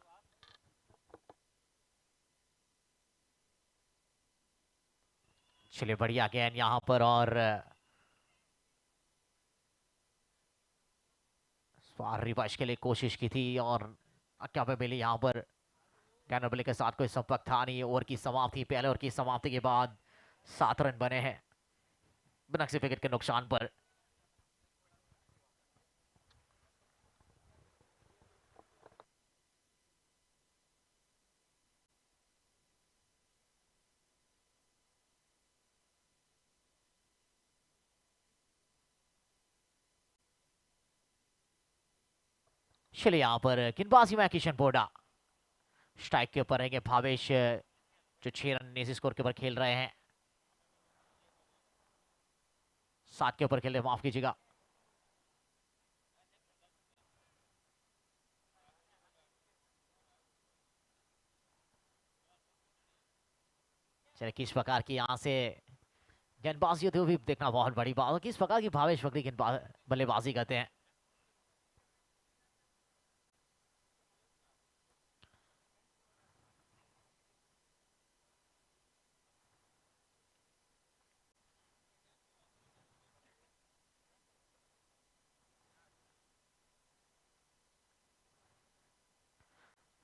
चलिए बढ़िया गेंद यहाँ पर और रिवर्स के लिए कोशिश की थी और क्या पे मिली यहाँ पर। कैनोबली के साथ कोई संपर्क था नहीं। ओवर की समाप्ति, पहले ओवर की समाप्ति के बाद 7 रन बने हैं बिना किसी विकेट के नुकसान पर। चलिए यहाँ पर गेंदबाजी में किशन बोडा, स्ट्राइक के ऊपर रहेंगे भावेश जो 6 रन स्कोर के ऊपर खेल रहे हैं। 7 के ऊपर खेल रहे, माफ कीजिएगा। चलिए किस प्रकार की यहाँ से गेंदबाजी होती है वो भी देखना बहुत बड़ी बात है। किस प्रकार की भावेश वक्री गेंदबाज बल्लेबाजी करते हैं।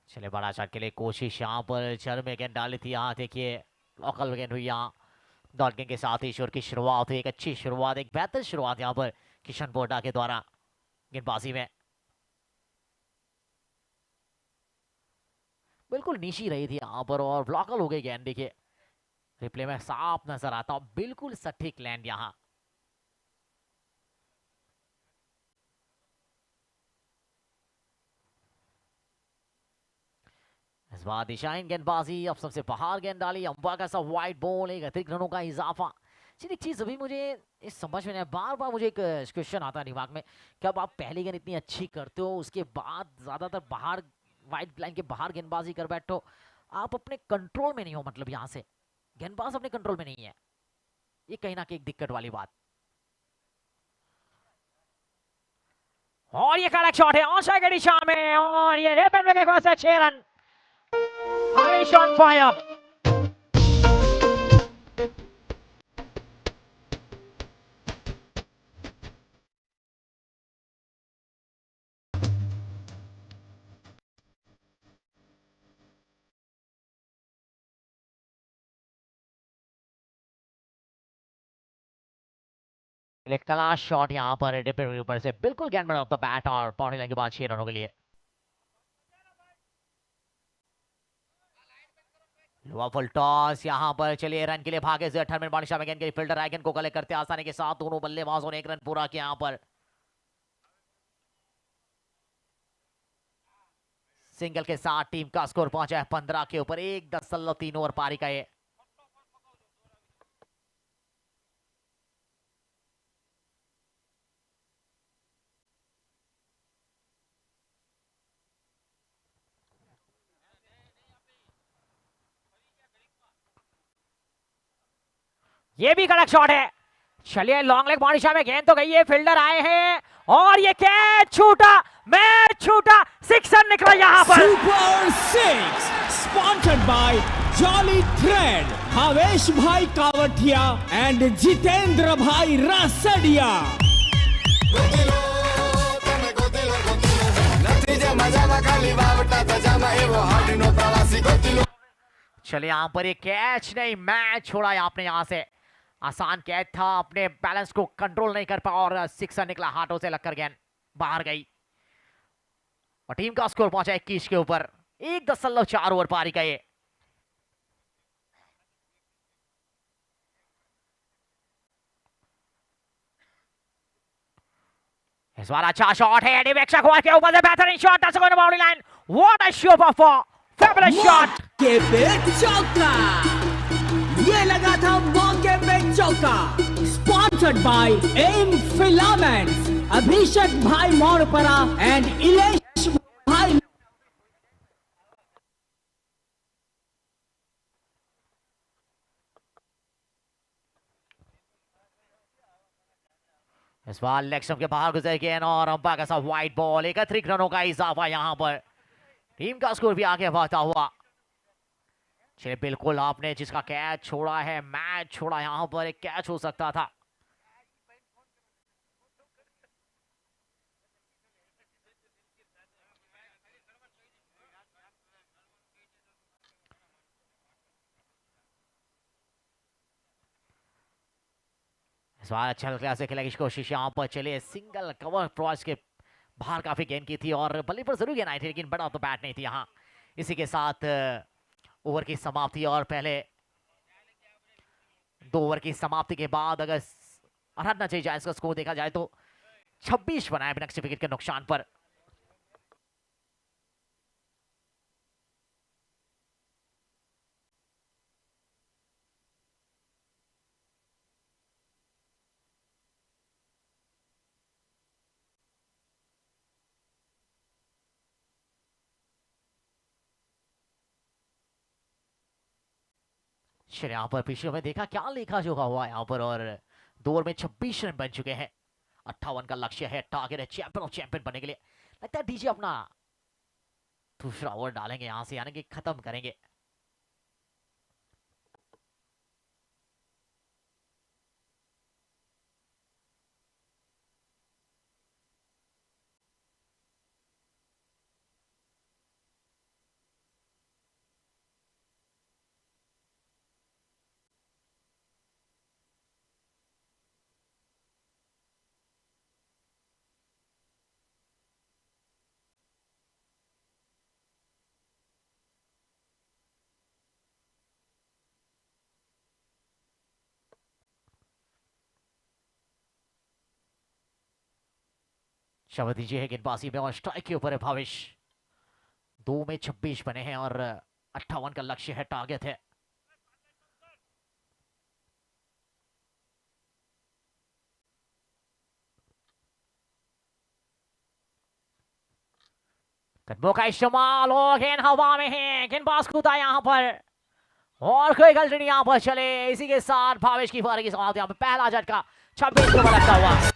चले बड़ा शॉट के लिए कोशिश यहाँ पर, चर में गेंद डाली थी। यहाँ देखिए लोकल गेंद हुई यहाँ डॉल्किन के साथ। ईश्वर की शुरुआत हुई, एक अच्छी शुरुआत, एक बेहतर शुरुआत यहाँ पर किशन बोडा के द्वारा गेंदबाजी में। बिल्कुल नीची रही थी यहाँ पर और ब्लॉकल हो गई गेंद। देखिए रिप्ले में साफ नजर आता, बिल्कुल सटीक लैंड यहाँ। इस बार दिशाहीन गेंदबाजी, अब सबसे बाहर गेंद डाली, अंपायर का सब वाइड बॉल, एक अतिरिक्त रनों का इजाफा। एक चीज अभी मुझे इस समझ में नहीं, बार बार मुझे एक क्वेश्चन आता है दिमाग में, कब आप पहली गेंद इतनी अच्छी करते हो उसके बाद ज्यादातर बाहर वाइड लाइन के बाहर गेंदबाजी कर बैठो, आप अपने कंट्रोल में नहीं हो। मतलब यहाँ से गेंदबाज अपने कंट्रोल में नहीं है, ये कहीं ना कहीं एक दिक्कत वाली बात। और ये कड़क शॉट है ऑन की दिशा में और ये रेपन में एक 6 run. Harish on fire. Class shot यहां पर डिपेंड के ऊपर से बिल्कुल गेंद में ऑफ द बैट और बाउंड्री लाइन के बाद 6 रनों के लिए। लोअर फुल टॉस यहां पर चलिए रन के लिए भागे से 18 मिनट बानिशा में गेंद के फील्डर आइगन को कलेक्ट करते आसानी के साथ दोनों बल्लेबाजों ने 1 रन पूरा किया यहां पर। सिंगल के साथ टीम का स्कोर पहुंचा है 15 के ऊपर। 1.3 ओवर पारी का ये भी कड़क शॉट है। चलिए लॉन्ग लेग बाउंड्री में गेंद तो गई है, फील्डर आए हैं और ये कैच छूटा, मैच छूटा, 6 रन निकला यहां पर। Super 6 sponsored by jolly thread, Bhavesh भाई कावठिया एंड जितेंद्र भाई रासडिया। चलिए यहां पर ये कैच नहीं, मैच छोड़ा आपने यहां से। आसान कैच था, अपने बैलेंस को कंट्रोल नहीं कर पाया और 6 रन निकला, हाथों से लगकर गेंद बाहर गई और टीम का स्कोर पहुंचा 21 के ऊपर। 1.4 ओवर पारी का ये। इस बार अच्छा शॉट है डिवेक्शा कुमार के ऊपर से, बेहतरीन shot touch on boundary line. What a show off fabulous shot के पे चौका, ये लगा था मौके पे चौका। Sponsored by M filaments, Abhishek भाई मोरपरा एंड इलेश भाई। इस बार लेग स्टंप के बाहर गुजर गए और अंपायर का साथ वाइड बॉल। 31 रनों का इजाफा यहां पर, टीम का स्कोर भी आगे बढ़ता हुआ। चलिए बिल्कुल आपने जिसका कैच छोड़ा है, मैच छोड़ा, यहां पर एक कैच हो सकता था। इस बार अच्छा क्लास से खेलने की कोशिश यहां पर। चलिए सिंगल कवर क्रॉस के बाहर काफी गेंद की थी और बल्ले पर जरूर गेंद आई थी, लेकिन बड़ा तो बैट नहीं थी यहां। इसी के साथ ओवर की समाप्ति और पहले 2 ओवर की समाप्ति के बाद अगर हटना चाहिए जाए, इसका स्कोर देखा जाए तो 26 बनाए बिना किसी विकेट के नुकसान पर। चलिए यहाँ पर पिछले में देखा क्या लेखा जोखा हुआ यहाँ पर और 2 ओवर में 26 रन बन चुके हैं। 58 का लक्ष्य है, टारगेट है चैंपियन ऑफ चैंपियन बनने के लिए। लगता है डीजे अपना दूसरा ओवर डालेंगे यहां से, यानी कि खत्म करेंगे। शब्द दीजिए है गेंदबाजी में और स्ट्राइक के ऊपर है भावेश। 2 में 26 बने हैं और 58 का लक्ष्य है, टारगेट है। कदमों का इस्तेमाल और गेंद हवा में है, गेंदबाज कूदा यहां पर और कोई गलती नहीं यहां पर। चले इसी के साथ भावेश की पारी की समाप्ति। यहां पर पहला झटका 26 को लगता हुआ।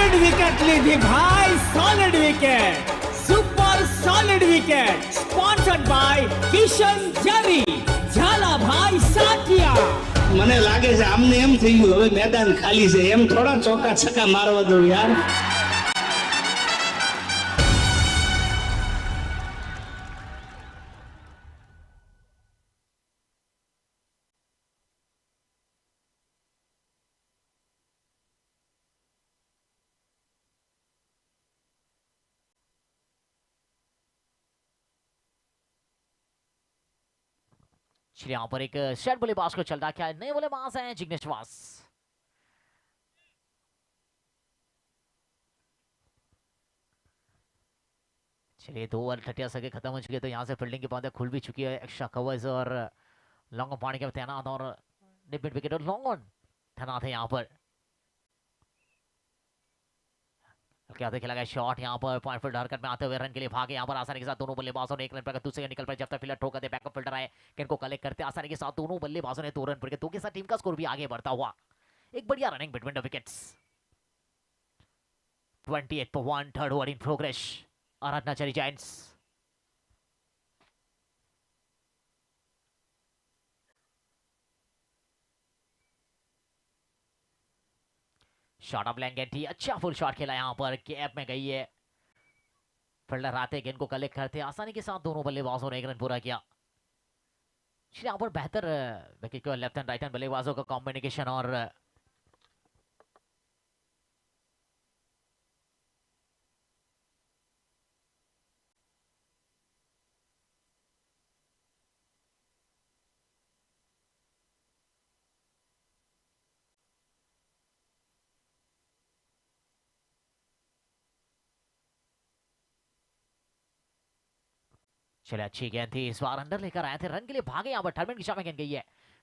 सॉलिड विकेट ली थी भाई, solid wicket, super solid wicket, sponsored by Kishan जानी, झाला भाई साथिया। મને લાગે છે આમને એમ થઈ ગયું હવે મેદાન ખાલી છે, એમ થોડા ચોકા છક્કા મારવા દો યાર. चलिए यहाँ पर एक शेड बल्लेबाज को चलता क्या नए बल्लेबाज हैं जिग्नेश वास। चलिए 2 ओवर 30 सके खत्म हो चुके, तो यहाँ से फील्डिंग की बातें खुल भी चुकी है। एक्स्ट्रा कवर्स और लॉन्ग ऑन पानी के तैनात और मिड विकेट और लॉन्ग ऑन तैनात है यहाँ पर। क्या खेला गया शॉट यहाँ पर पॉइंट फील्ड हरकत में आते हुए रन के लिए भागे यहाँ पर आसानी के साथ दोनों बल्लेबाजों ने 1 रन पर दूसरे निकल पर जब तक फील्डर ठोकर दे बैकअप फील्डर आए इनको कलेक्ट करते आसानी के साथ दोनों बल्लेबाजों ने 2 रन पर 2 के साथ टीम का स्कोर भी आगे बढ़ता हुआ। एक बढ़िया running between the wickets. 28 for 1, third over in progress. Aradhana चरी जायंट्स शॉट ऑफ लैंगेटी, अच्छा फुल शॉट खेला यहाँ पर, कैप में गई है। फील्डर आते गेंद को कलेक्ट करते आसानी के साथ दोनों बल्लेबाजों ने 1 रन पूरा किया। यहाँ पर बेहतर विकेट को लेफ्ट एंड राइट हैंड बल्लेबाजों का कॉम्बिनेशन और चले अच्छी गेंद थी इस बार, अंडर लेकर आए थे, रन के लिए भागे यहाँ पर, टर्मिन की दिशा में गेंद गई है।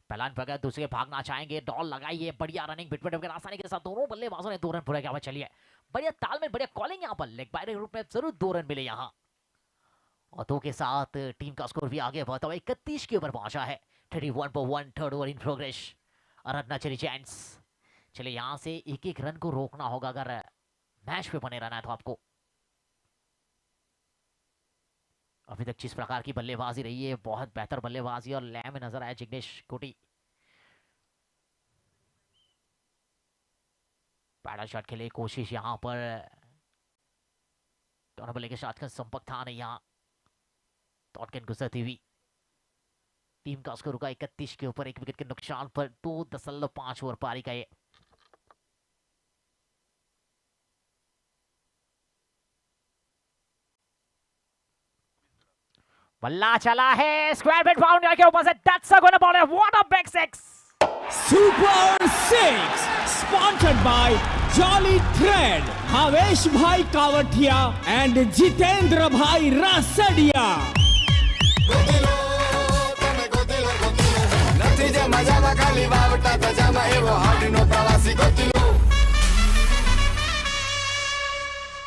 पहला पर दूसरे भागना चाहेंगे, डॉल लगाइए, बढ़िया रनिंग बिटवीन आसानी के साथ दोनों बल्लेबाजों ने 2 रन पूरा किया। चलिए बढ़िया तालमेल, बढ़िया कॉलिंग यहाँ पर, लेग बाय रूप में जरूर 2 रन मिले यहाँ और 2 के साथ टीम का स्कोर भी आगे बढ़ता हुआ 31 के ऊपर पहुंचा है। 31 for 1, third over in progress. Aradhana चली चांस। चलिए यहाँ से एक एक रन को रोकना होगा अगर मैच पे बने रहना है तो आपको। अभी तक जिस प्रकार की बल्लेबाजी रही है, बहुत बेहतर बल्लेबाजी और लय में नजर आया जिग्नेश कोटी। पैडल शॉट के लिए कोशिश यहाँ पर, दोनों बल्ले के साथ का संपर्क था नहीं यहाँ, टॉटकिन गुजरती हुई। टीम का स्कोर रुका 31 के ऊपर, 1 विकेट के नुकसान पर 2.5 ओवर पारी का ये। बल्ला चला है स्क्वायर बिट बाउंड्री के ऊपर से, that's a goal ball, what a big six. Super 6 sponsored by jolly thread, Bhavesh भाई कावठिया एंड जितेंद्र भाई रासडिया।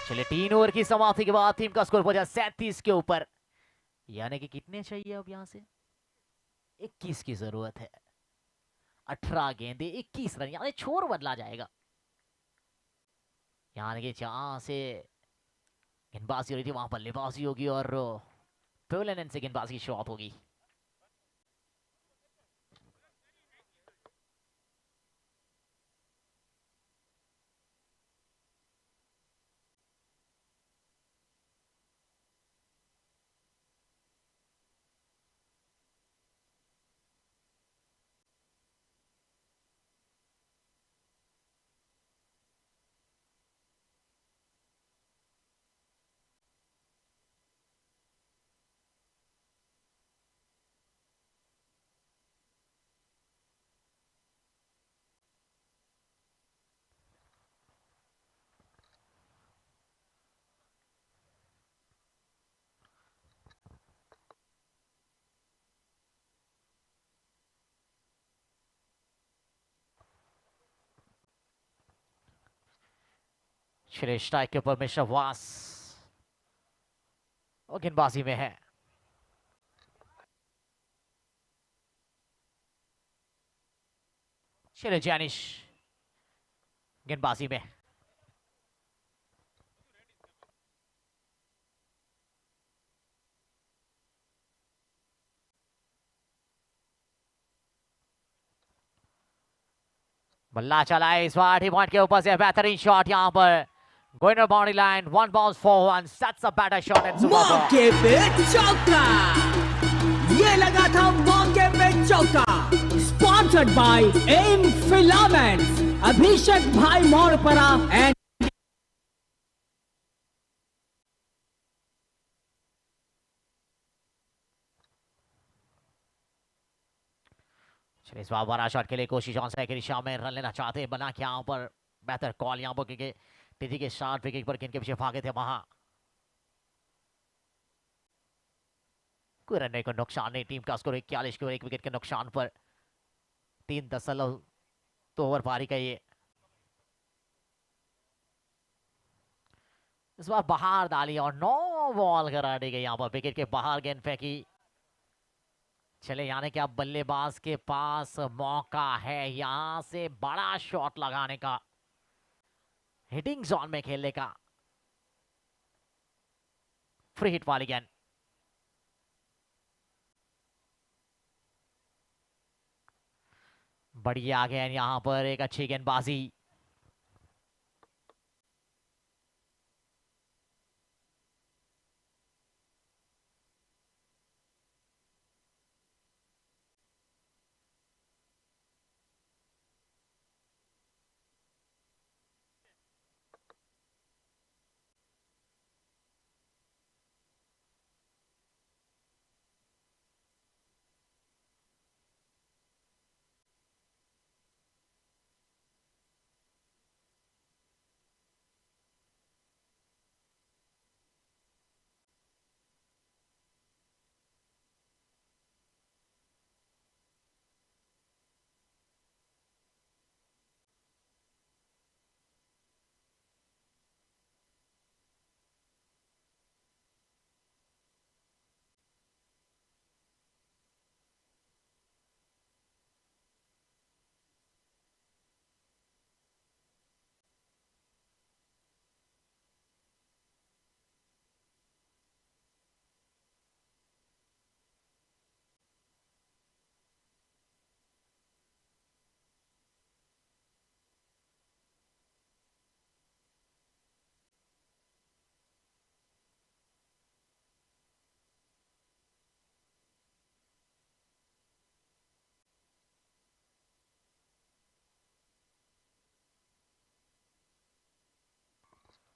चलिए 3 ओवर की समाप्ति के बाद टीम का स्कोर पहुंचा 37 के ऊपर, यानी कि कितने चाहिए अब यहां से 21 की जरूरत है। 18 गेंदे 21 रन, यानी छोर बदला जाएगा। यानी कि जहां से गेंदबाजी हो रही थी वहां बल्लेबाजी होगी और पेवलन से गेंदबाजी की शुरुआत होगी। श्रेष्ठा के ऊपर मिश्र वास और गेंदबाजी में है। शेरे जैनिश गेंदबाजी में, बल्ला चला है इस बार पॉइंट के ऊपर से बेहतरीन शॉट यहां पर going boundary line 1 balls for 1 sets a batter shot and super ball मौके पे चौका, ये लगा था मौके पे चौका। Sponsored by M filaments, Abhishek भाई मोरपरा एंड चलिए इस बार बड़ा शॉट के लिए कोशिश ऑन साइड की दिशा में रन लेना चाहते हैं बना के यहां पर बेहतर कॉल यहां पर क्योंकि टीटी के शॉट विकेट पर किन के पीछे भागे थे वहां कोई रन को नुकसान नहीं टीम का स्कोर 41 के 1 विकेट के नुकसान पर 3.2 ओवर पारी का ये इस बार बाहर डाली और 9 बॉल करा दी गई यहां पर विकेट के बाहर गेंद फेंकी चले यानी कि अब बल्लेबाज के पास मौका है यहां से बड़ा शॉट लगाने का हिटिंग जोन में खेलने का फ्री हिट वाली गेंद बढ़िया गेंद यहां पर एक अच्छी गेंदबाजी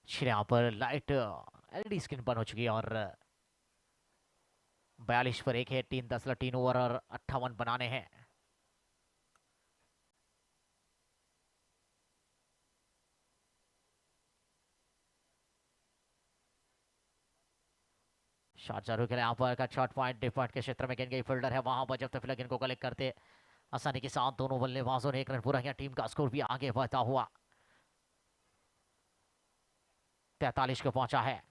यहाँ पर लाइट एलईडी स्क्रीन बंद हो चुकी है और 42 पर 1 है 3 ओवर और 58 बनाने हैं शॉट जरूर खेले यहाँ पर का शॉट पॉइंट डिफॉल्ट के क्षेत्र में गेंद गई फील्डर है वहां पर जब तक फिलहाल इनको कलेक्ट करते आसानी के साथ दोनों बल्लेबाजों ने 1 रन पूरा किया टीम का स्कोर भी आगे बढ़ता हुआ 43 को पहुंचा है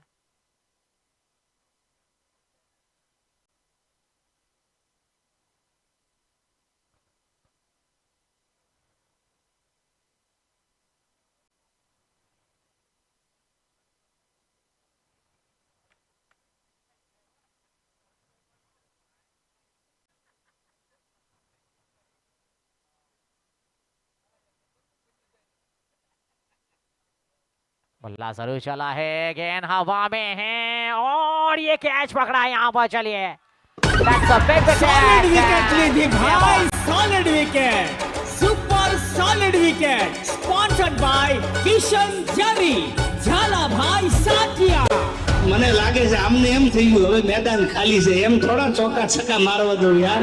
बल्ला जरूर चला है गेंद हवा में है और ये कैच पकड़ा है यहाँ पर चलिए सॉलिड विकेट ली थी भाई, solid wicket, super solid wicket. Sponsored by Kishan Jari, झाला भाई साथिया। મને લાગે છે આમને એમ થઈ ગયું હવે મેદાન ખાલી છે એમ થોડા ચોકા છક્કા મારવા દો યાર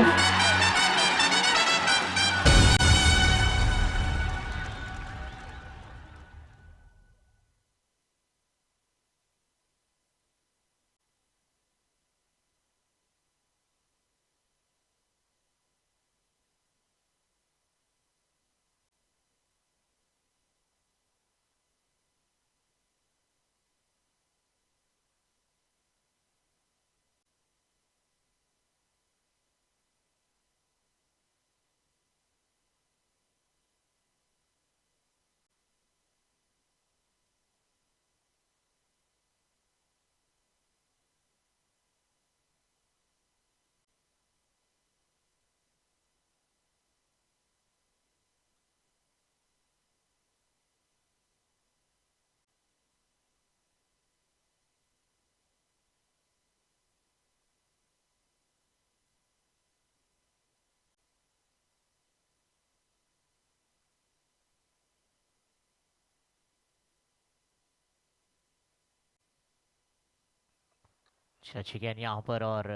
अच्छी गेंद यहाँ पर और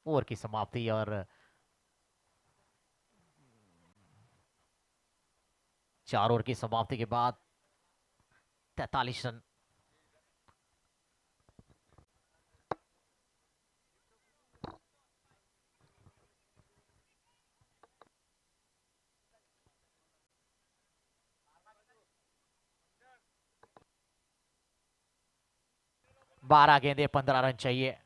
ओवर की समाप्ति और 4 ओवर की समाप्ति के बाद 43 रन। बारह गेंदे 15 रन चाहिए।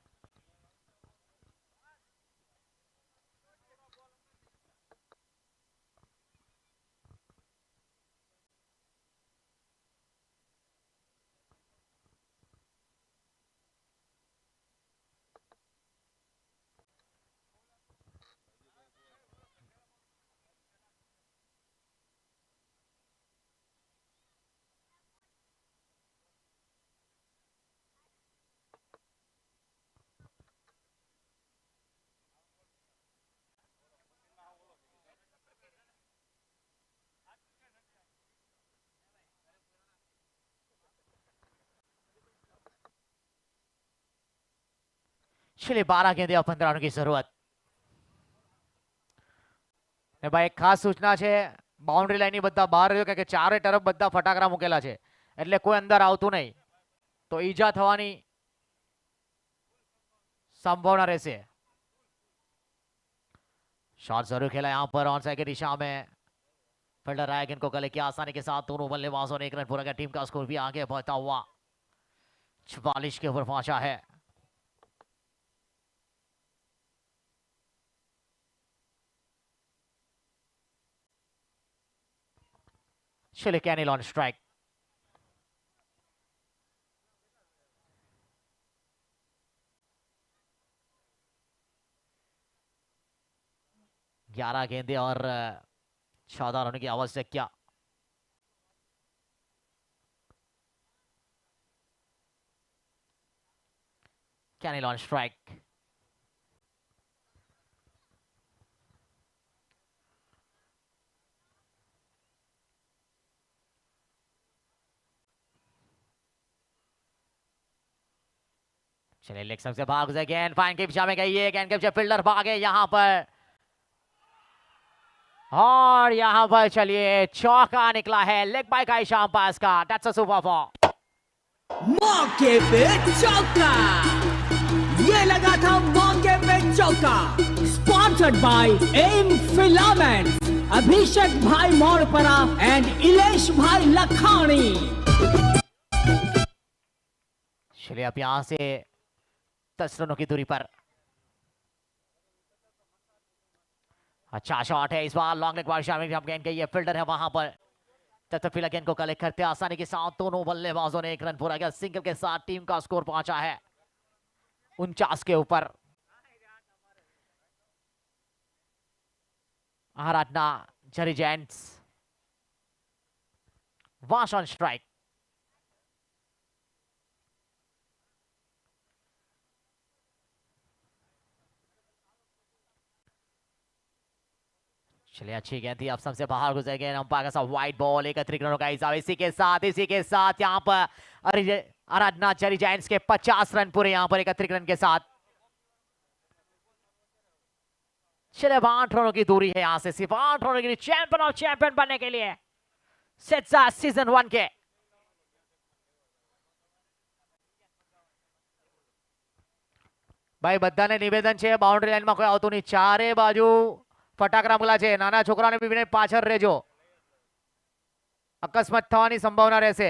चलिए 12 गेंदे और 15 रन की जरूरत ને ભાઈ એક ખાસ સૂચના છે, બાઉન્ડ્રી લાઈન ની બધા બહાર રહ્યો કે ચારે તરફ બધા ફટાકડા મૂકેલા છે એટલે કોઈ અંદર આવતું નહીં તો ઈજા થવાની संभावना रहसे। शॉट जरूर खेला यहां पर ऑन साइड की दिशा में, फील्डर रायगन को गले की आसानी के साथ दोनों बल्लेबाजों ने 1 रन पूरा किया। टीम का स्कोर भी आगे बढ़ता हुआ 44 के ऊपर पहुंचा है। चलिए कैनिल ऑन स्ट्राइक। ग्यारह गेंदे और 14 रन की आवश्यकता। कैनिल ऑन स्ट्राइक। चलिए लेग से भाग गुजर, गेंद फाइन की दिशा में गई है, गेंद के फील्डर भागे यहां पर और यहां पर चलिए चौका निकला है लेग बाय का ईशान पास का। That's a super for. मौके पे चौका, ये लगा था मौके पे चौका। Sponsored by M filaments, Abhishek भाई मोरपरा एंड इलेश भाई लखानी। चलिए अब यहां से 10 रनों की दूरी पर अच्छा शॉट है इस बार, लॉन्ग लेग बार शामिल गेंद गई है, फील्डर है वहां पर तथफिला गेंद को कलेक्ट करते आसानी के साथ दोनों बल्लेबाजों ने 1 रन पूरा किया। सिंगल के साथ टीम का स्कोर पहुंचा है 49 के ऊपर। आराधना जरी जेंट्स वाश ऑन स्ट्राइक। चलिए अच्छी गेंद थी, अब सबसे बाहर गुजर गए अंपायर का साथ व्हाइट बॉल। 31 रनों का हिसाब। इसी के साथ यहाँ पर आराधना जरी जायंट्स के 50 रन पूरे यहाँ पर 31 रन के साथ। चलिए 8 रनों की दूरी है यहाँ से, सिर्फ 8 रनों की चैंपियन ऑफ चैंपियन बनने के लिए सेट्सा सीजन 1 के। भाई बधाने निवेदन है, बाउंड्री लाइन में कोई आवतुं नहीं, चारे बाजू फटाकड़ा मुला है, नाना छोकराने भी विनय पाछळ रहेजो, अकस्मात थवानी संभावना रहेशे।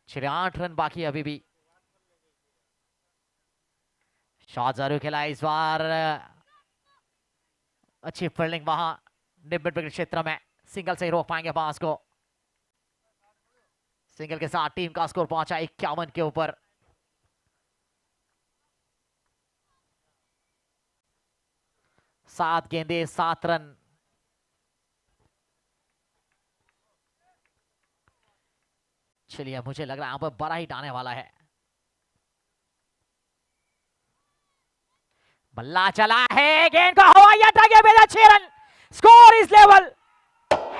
छे 8 रन बाकी अभी भी। शॉट जरूर खेला इस बार, अच्छी फील्डिंग वहां मिड विकेट क्षेत्र में, सिंगल से ही रोक पाएंगे पास को। सिंगल के साथ टीम का स्कोर पहुंचा 51 के ऊपर। सात गेंदे 7 रन। चलिए मुझे लग रहा है यहां पर बड़ा हिट आने वाला है। बल्ला चला है, गेंद को हवाई attack 6 run, score is level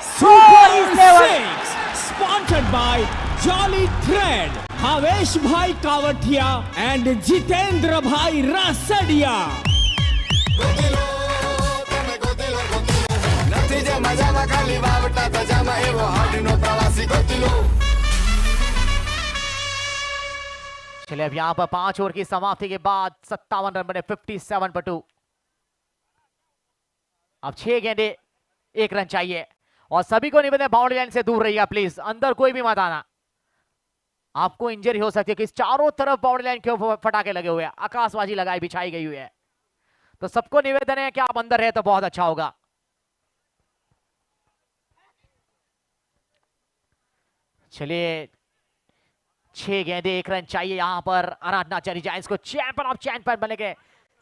super six sponsored by jolly thread, Bhavesh भाई कावठिया एंड जितेंद्र भाई रासडिया। चलिए अब यहां पर 5 ओवर की समाप्ति के बाद 57 रन बने 57 पर 2। अब 6 गेंदे 1 रन चाहिए और सभी को निवेदन है बाउंड्री लाइन से दूर रहिएगा प्लीज, अंदर कोई भी मत आना, आपको इंजरी हो सकती है कि चारों तरफ बाउंड्री लाइन के ऊपर फटाके लगे हुए हैं, आकाशबाजी लगाई बिछाई गई हुई है, तो सबको निवेदन है कि आप अंदर रहे तो बहुत अच्छा होगा। चलिए 6 गेंदे 1 रन चाहिए यहां पर आराधना चरी जायंट्स को चैंपियन ऑफ चैंपियन बनेंगे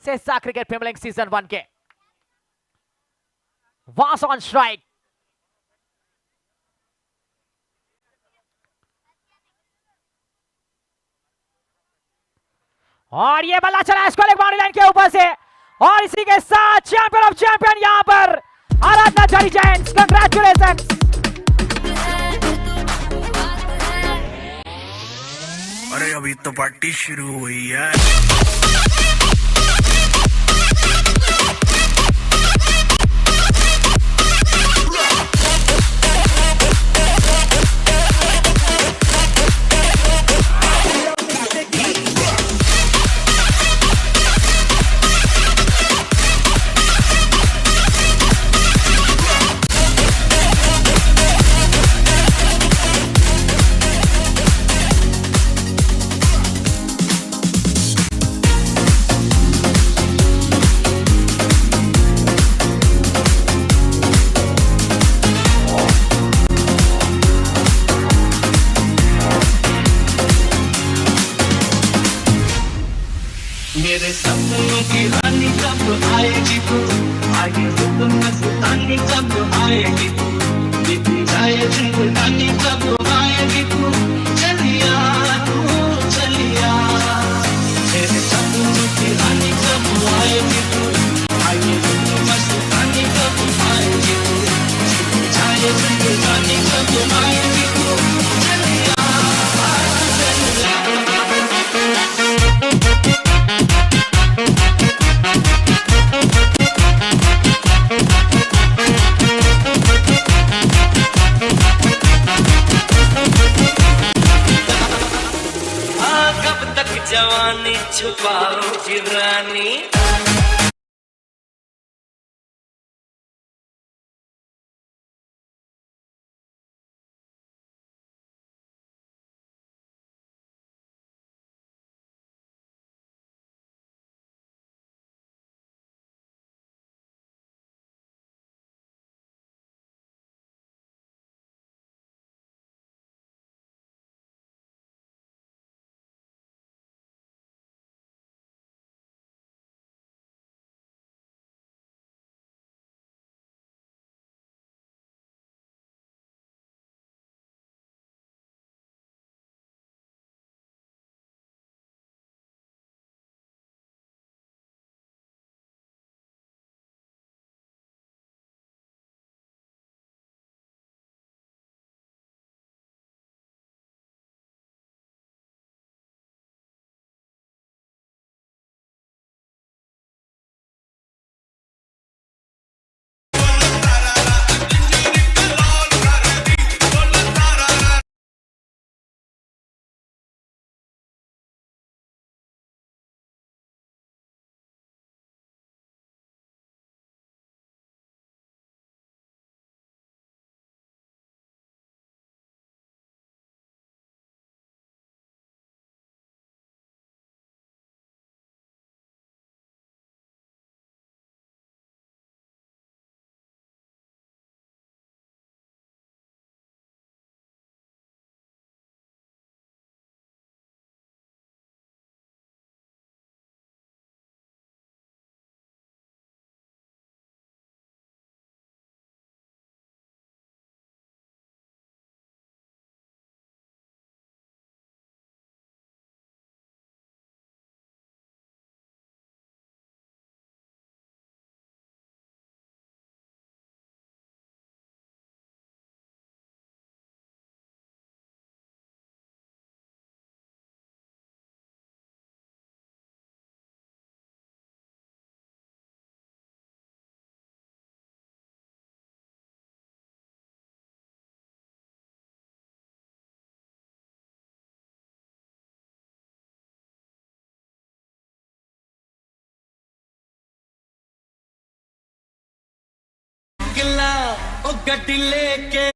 सेसा क्रिकेट प्रीमियर लीग सीजन 1 के। वास ऑन स्ट्राइक, और ये बल्ला चला इसको लेग बाउंड्री लाइन के ऊपर से, और इसी के साथ चैंपियन ऑफ चैंपियन यहां पर आराधना चरी जायंट्स। कंग्रेचुलेशन। अरे अभी तो पार्टी शुरू हुई है। मेरे सपनों की रानी कब आएगी तू, आगे हुक्म मस्तानी कब आएगी तू, बीती जाए जिंदगानी कब आएगी तू, चलिया तू चलिया। मेरे सपनों की रानी कब आएगी तू, आगे हुक्म मस्तानी कब आएगी तू, बीती जाए जिंदगानी कब आएगी तू, चलिया चलिया। कब तक जवानी छुपाओगी रानी। गड्डी लेके